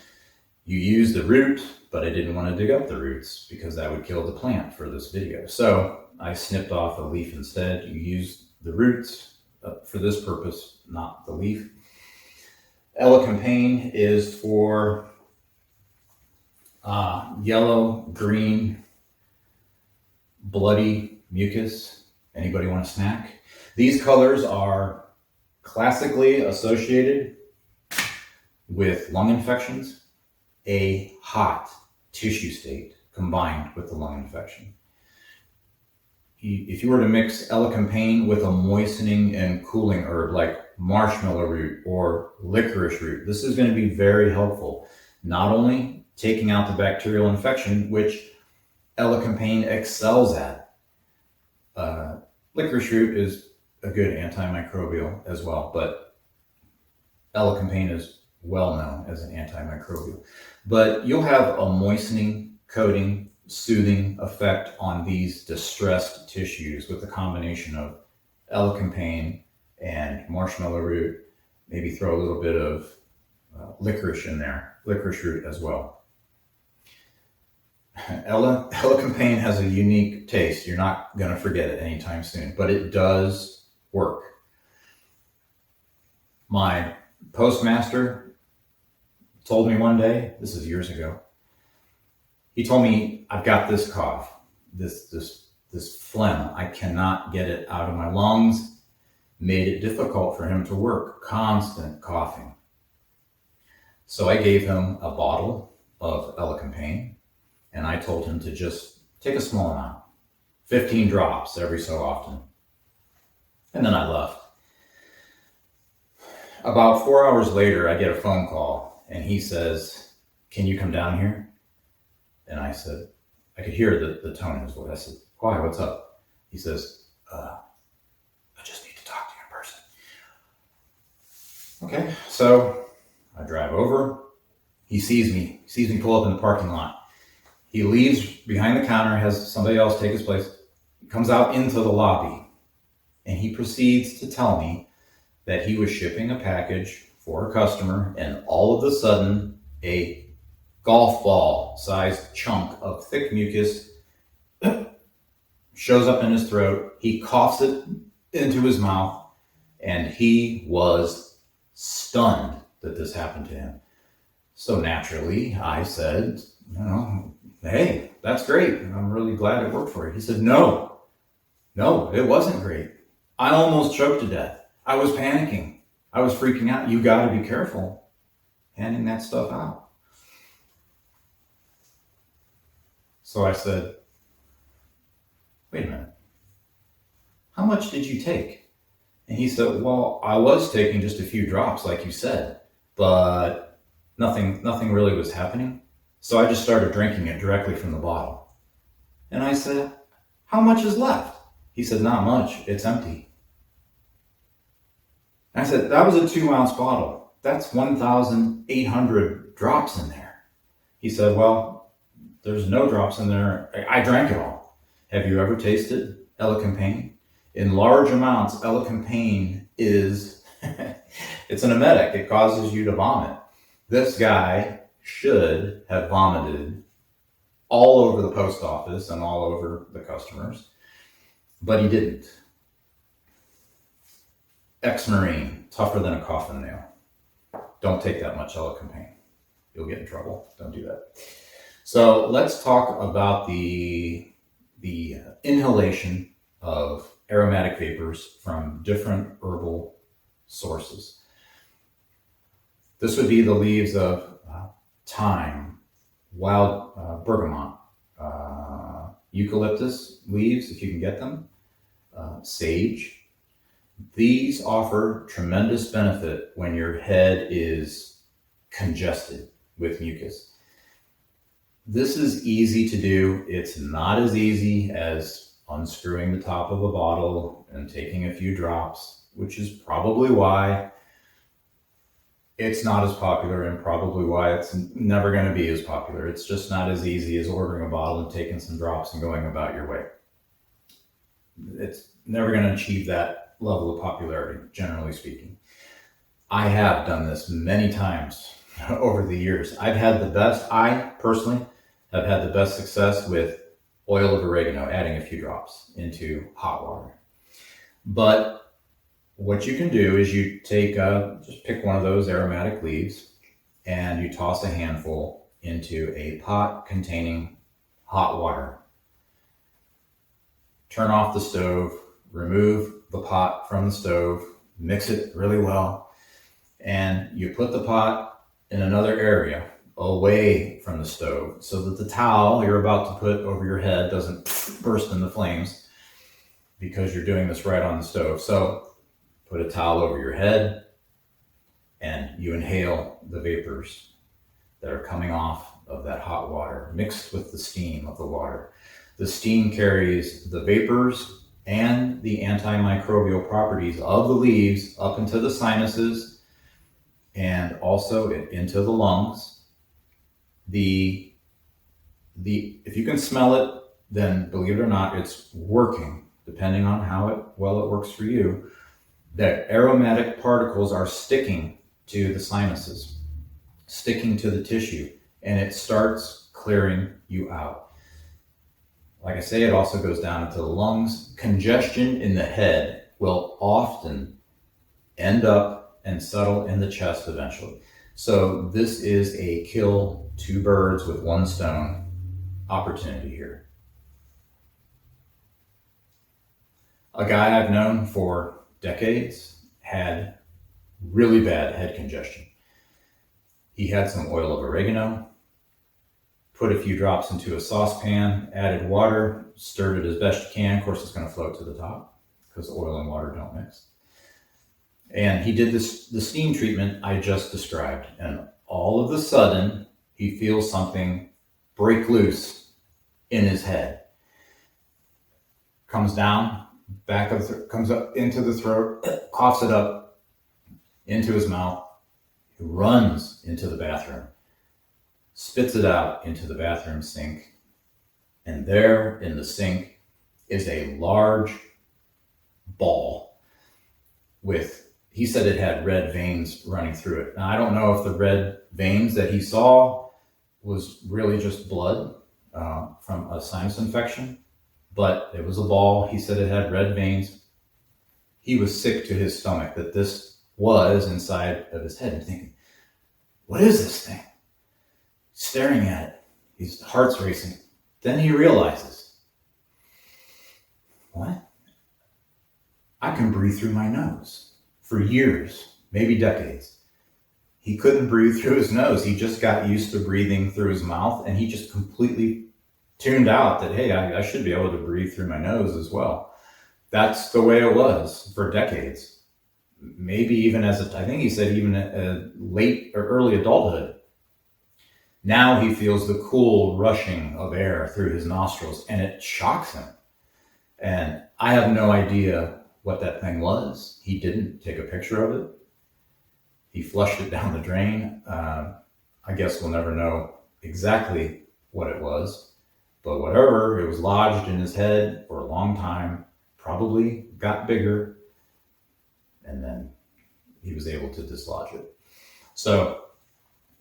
S1: You use the root, but I didn't want to dig up the roots because that would kill the plant for this video. So I snipped off a leaf instead. You use the roots for this purpose, not the leaf. Elecampane is for yellow, green, bloody mucus. Anybody want a snack? These colors are classically associated with lung infections, a hot tissue state combined with the lung infection. If you were to mix elecampane with a moistening and cooling herb like marshmallow root or licorice root, this is going to be very helpful. Not only taking out the bacterial infection, which elecampane excels at. Licorice root is a good antimicrobial as well, but elecampane is well known as an antimicrobial. But you'll have a moistening, coating, soothing effect on these distressed tissues with a combination of elecampane and marshmallow root. Maybe throw a little bit of licorice in there, licorice root as well. Elecampane has a unique taste. You're not going to forget it anytime soon, but it does work. My postmaster told me one day, this is years ago, he told me, I've got this cough, this phlegm. I cannot get it out of my lungs. Made it difficult for him to work, constant coughing. So I gave him a bottle of Elecampane, and I told him to just take a small amount, 15 drops every so often. And then I left. About 4 hours later, I get a phone call, and he says, can you come down here? And I said, I could hear the tone in his voice. I said, why, what's up? He says, I just need to talk to you in person. Okay, so I drive over. He sees me pull up in the parking lot. He leaves behind the counter, has somebody else take his place, comes out into the lobby, and he proceeds to tell me that he was shipping a package for a customer, and all of a sudden, a golf ball sized chunk of thick mucus shows up in his throat. He coughs it into his mouth, and he was stunned that this happened to him. So naturally, I said, hey, that's great. I'm really glad it worked for you. He said, no, it wasn't great. I almost choked to death. I was panicking. I was freaking out. You got to be careful handing that stuff out. So I said, wait a minute. How much did you take? And he said, well, I was taking just a few drops, like you said, but nothing really was happening. So I just started drinking it directly from the bottle. And I said, how much is left? He said, not much. It's empty. I said, that was a 2-ounce bottle. That's 1,800 drops in there. He said, well, there's no drops in there. I drank it all. Have you ever tasted Elecampane? In large amounts, Elecampane is, it's an emetic. It causes you to vomit. This guy should have vomited all over the post office and all over the customers, but he didn't. Ex-Marine, tougher than a coffin nail. Don't take that much Elecampane. You'll get in trouble. Don't do that. So let's talk about the inhalation of aromatic vapors from different herbal sources. This would be the leaves of thyme, wild bergamot, eucalyptus leaves, if you can get them, sage. These offer tremendous benefit when your head is congested with mucus. This is easy to do. It's not as easy as unscrewing the top of a bottle and taking a few drops, which is probably why it's not as popular and probably why it's never going to be as popular. It's just not as easy as ordering a bottle and taking some drops and going about your way. It's never going to achieve that level of popularity, generally speaking. I have done this many times over the years. I personally have had the best success with oil of oregano, adding a few drops into hot water. But what you can do is you take, just pick one of those aromatic leaves and you toss a handful into a pot containing hot water. Turn off the stove, remove the pot from the stove, mix it really well, and you put the pot in another area away from the stove so that the towel you're about to put over your head doesn't burst into flames because you're doing this right on the stove. So put a towel over your head and you inhale the vapors that are coming off of that hot water mixed with the steam of the water. The steam carries the vapors and the antimicrobial properties of the leaves up into the sinuses and also into the lungs. If you can smell it, then believe it or not, it's working, depending on how well it works for you. The aromatic particles are sticking to the sinuses, sticking to the tissue, and it starts clearing you out. Like I say, it also goes down into the lungs. Congestion in the head will often end up and settle in the chest eventually. So this is a kill two birds with one stone opportunity here. A guy I've known for decades had really bad head congestion. He had some oil of oregano, put a few drops into a saucepan, added water, stirred it as best you can. Of course, it's going to float to the top because oil and water don't mix. And he did the steam treatment I just described. And all of a sudden, he feels something break loose in his head. Comes down, comes up into the throat, coughs it up into his mouth. He runs into the bathroom, spits it out into the bathroom sink. And there in the sink is a large ball with, he said it had red veins running through it. Now, I don't know if the red veins that he saw was really just blood from a sinus infection, but it was a ball. He said it had red veins. He was sick to his stomach that this was inside of his head and thinking, what is this thing? Staring at it. His heart's racing. Then he realizes, what? I can breathe through my nose. For years, maybe decades, he couldn't breathe through his nose. He just got used to breathing through his mouth, and he just completely tuned out that, hey, I should be able to breathe through my nose as well. That's the way it was for decades. Maybe even I think he said even at late or early adulthood. Now he feels the cool rushing of air through his nostrils, and it shocks him. And I have no idea what that thing was. He didn't take a picture of it. He flushed it down the drain. I guess we'll never know exactly what it was, but whatever, it was lodged in his head for a long time, probably got bigger, and then he was able to dislodge it. So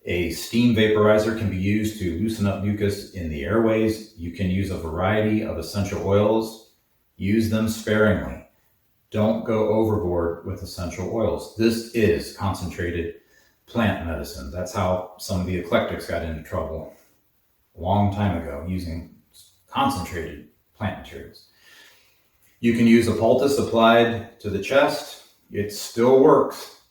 S1: a steam vaporizer can be used to loosen up mucus in the airways. You can use a variety of essential oils. Use them sparingly. Don't go overboard with essential oils. This is concentrated plant medicine. That's how some of the eclectics got into trouble a long time ago, using concentrated plant materials. You can use a poultice applied to the chest. It still works.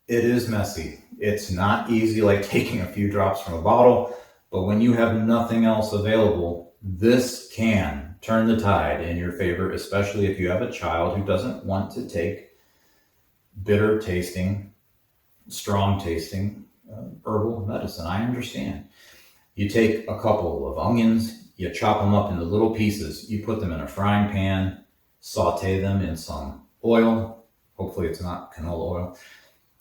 S1: It is messy. It's not easy like taking a few drops from a bottle, but when you have nothing else available, this can turn the tide in your favor, especially if you have a child who doesn't want to take bitter tasting, strong tasting herbal medicine. I understand. You take a couple of onions, you chop them up into little pieces, you put them in a frying pan, saute them in some oil. Hopefully it's not canola oil.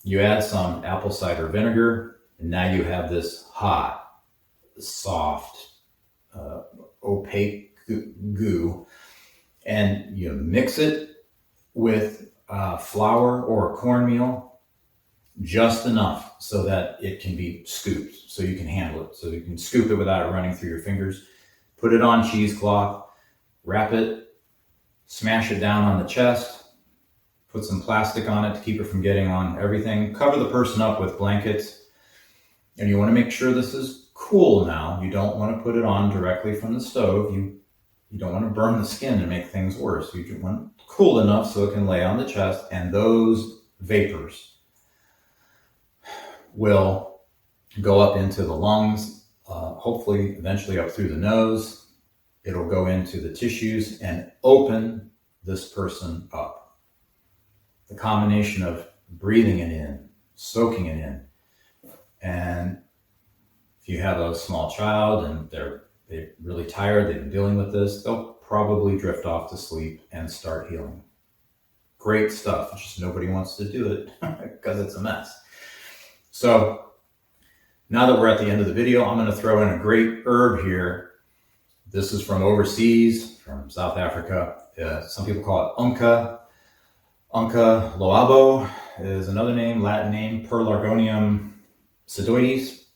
S1: You add some apple cider vinegar, and now you have this hot, soft, opaque goo, and you mix it with flour or cornmeal just enough so that it can be scooped, so you can handle it, so you can scoop it without it running through your fingers. Put it on cheesecloth, wrap it, smash it down on the chest, put some plastic on it to keep it from getting on everything, cover the person up with blankets, and you want to make sure this is cool now. You don't want to put it on directly from the stove. You don't want to burn the skin and make things worse. You want it cool enough so it can lay on the chest, and those vapors will go up into the lungs, hopefully eventually up through the nose. It'll go into the tissues and open this person up. The combination of breathing it in, soaking it in, and if you have a small child and they're really tired, they've been dealing with this, they'll probably drift off to sleep and start healing. Great stuff, just nobody wants to do it because it's a mess. So now that we're at the end of the video, I'm going to throw in a great herb here. This is from overseas, from South Africa. Some people call it Umckaloabo is another name, Latin name, Pelargonium sidoides.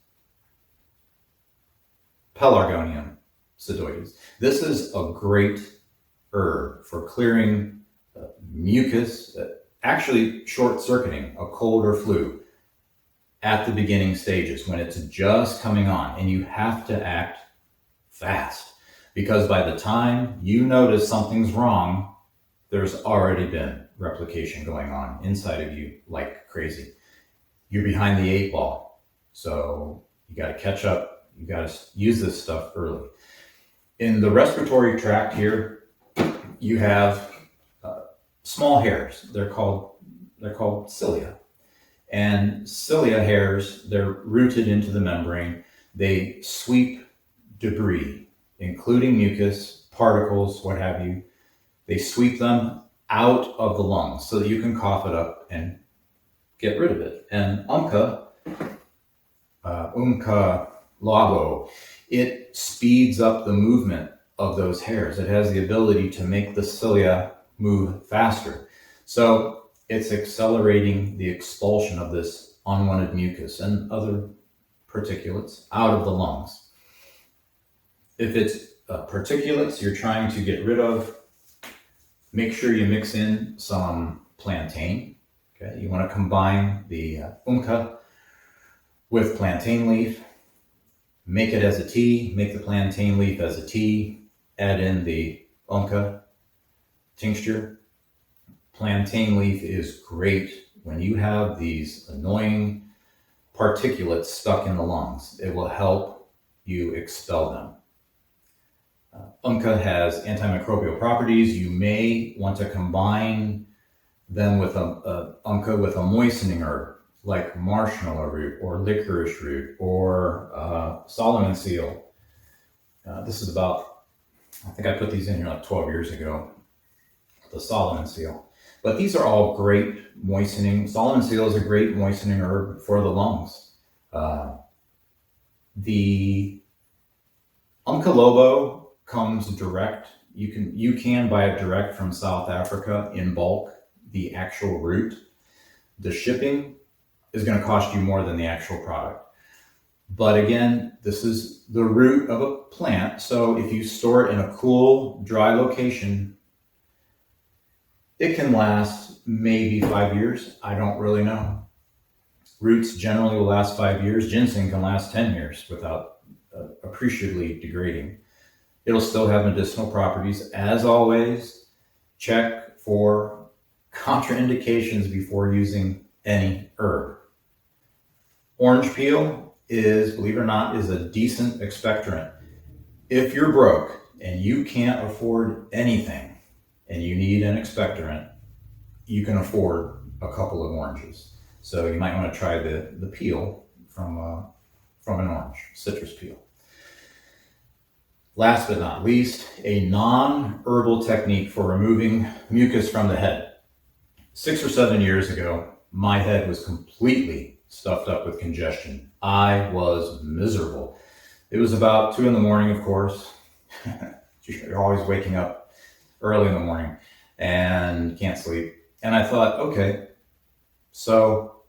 S1: Pelargonium Sidoides. This is a great herb for clearing mucus, actually short-circuiting a cold or flu at the beginning stages when it's just coming on. And you have to act fast, because by the time you notice something's wrong, there's already been replication going on inside of you like crazy. You're behind the 8 ball. So you got to catch up. You got to use this stuff early. In the respiratory tract here, you have small hairs. They're called cilia. And cilia hairs, they're rooted into the membrane. They sweep debris, including mucus, particles, what have you. They sweep them out of the lungs so that you can cough it up and get rid of it. And Umckaloabo, it speeds up the movement of those hairs. It has the ability to make the cilia move faster. So it's accelerating the expulsion of this unwanted mucus and other particulates out of the lungs. If it's particulates you're trying to get rid of, make sure you mix in some plantain. Okay, you want to combine the Umcka with plantain leaf. Make it as a tea. Make the plantain leaf as a tea. Add in the Umcka tincture. Plantain leaf is great when you have these annoying particulates stuck in the lungs. It will help you expel them. Umcka has antimicrobial properties. You may want to combine them with Umcka with a moistening herb like marshmallow root or licorice root or Solomon seal. This is about, I think I put these in here like 12 years ago, the Solomon seal. But these are all great moistening. Solomon seal is a great moistening herb for the lungs. The Umckaloabo comes direct. You can buy it direct from South Africa in bulk, the actual root. The shipping is going to cost you more than the actual product. But again, this is the root of a plant. So if you store it in a cool, dry location, it can last maybe 5 years. I don't really know. Roots generally will last 5 years. Ginseng can last 10 years without appreciably degrading. It'll still have medicinal properties. As always, check for contraindications before using any herb. Orange peel is, believe it or not, is a decent expectorant. If you're broke and you can't afford anything and you need an expectorant, you can afford a couple of oranges. So you might want to try the peel from an orange, citrus peel. Last but not least, a non-herbal technique for removing mucus from the head. 6 or 7 years ago, my head was completely stuffed up with congestion. I was miserable. It was about 2 a.m, of course. You're always waking up early in the morning and can't sleep. And I thought, okay, so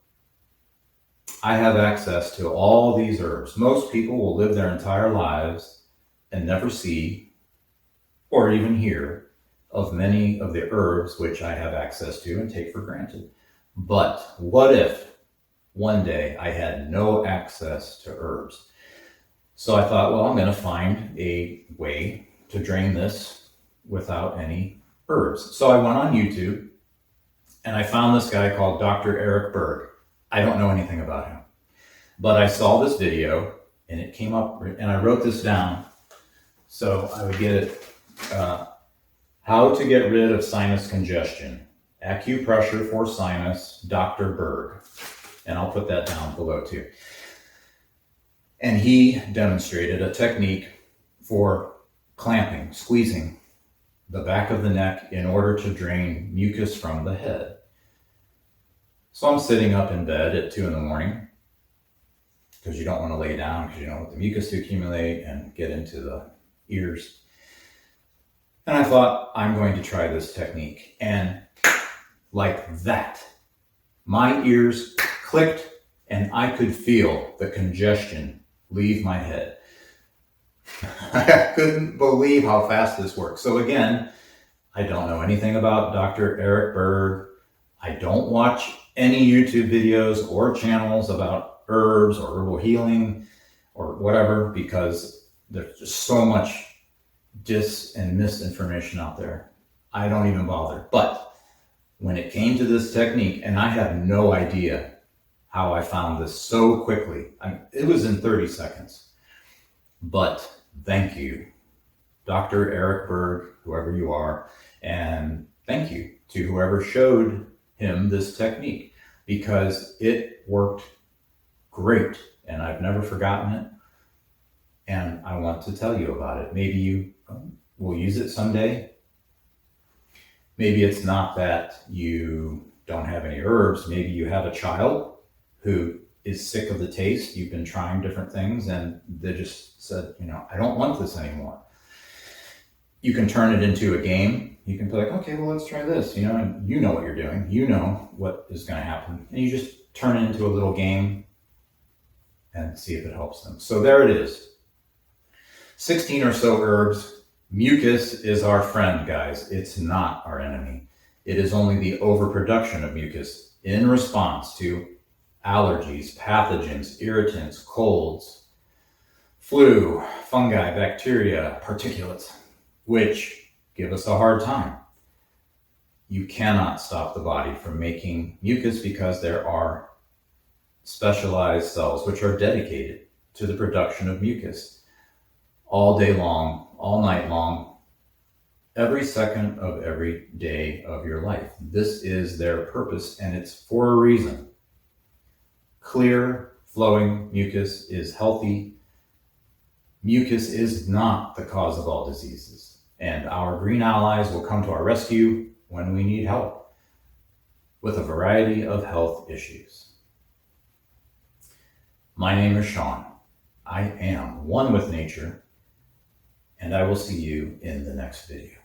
S1: I have access to all these herbs. Most people will live their entire lives and never see or even hear of many of the herbs which I have access to and take for granted. But what if one day I had no access to herbs? So I thought, well, I'm going to find a way to drain this without any herbs. So I went on YouTube and I found this guy called Dr. Eric Berg. I don't know anything about him, but I saw this video and it came up and I wrote this down so I would get it. How to get rid of sinus congestion. Acupressure for sinus, Dr. Berg. And I'll put that down below too. And he demonstrated a technique for clamping, squeezing the back of the neck in order to drain mucus from the head. So I'm sitting up in bed at 2 a.m, because you don't want to lay down because you don't want the mucus to accumulate and get into the ears. And I thought, I'm going to try this technique. And like that, my ears clicked and I could feel the congestion leave my head. I couldn't believe how fast this works. So again, I don't know anything about Dr. Eric Berg. I don't watch any YouTube videos or channels about herbs or herbal healing or whatever, because there's just so much dis and misinformation out there. I don't even bother. But when it came to this technique, and I have no idea how I found this so quickly. It was in 30 seconds. But thank you, Dr. Eric Berg, whoever you are, and thank you to whoever showed him this technique, because it worked great and I've never forgotten it. And I want to tell you about it. Maybe you will use it someday. Maybe it's not that you don't have any herbs. Maybe you have a child who is sick of the taste. You've been trying different things and they just said, I don't want this anymore. You can turn it into a game. You can be like, okay, well, let's try this, and you know what you're doing. You know what is going to happen. And you just turn it into a little game and see if it helps them. So there it is. 16 or so herbs. Mucus is our friend, guys. It's not our enemy. It is only the overproduction of mucus in response to allergies, pathogens, irritants, colds, flu, fungi, bacteria, particulates, which give us a hard time. You cannot stop the body from making mucus because there are specialized cells which are dedicated to the production of mucus all day long, all night long, every second of every day of your life. This is their purpose, and it's for a reason. Clear, flowing mucus is healthy. Mucus is not the cause of all diseases, and our green allies will come to our rescue when we need help with a variety of health issues. My name is Sean. I am one with nature, and I will see you in the next video.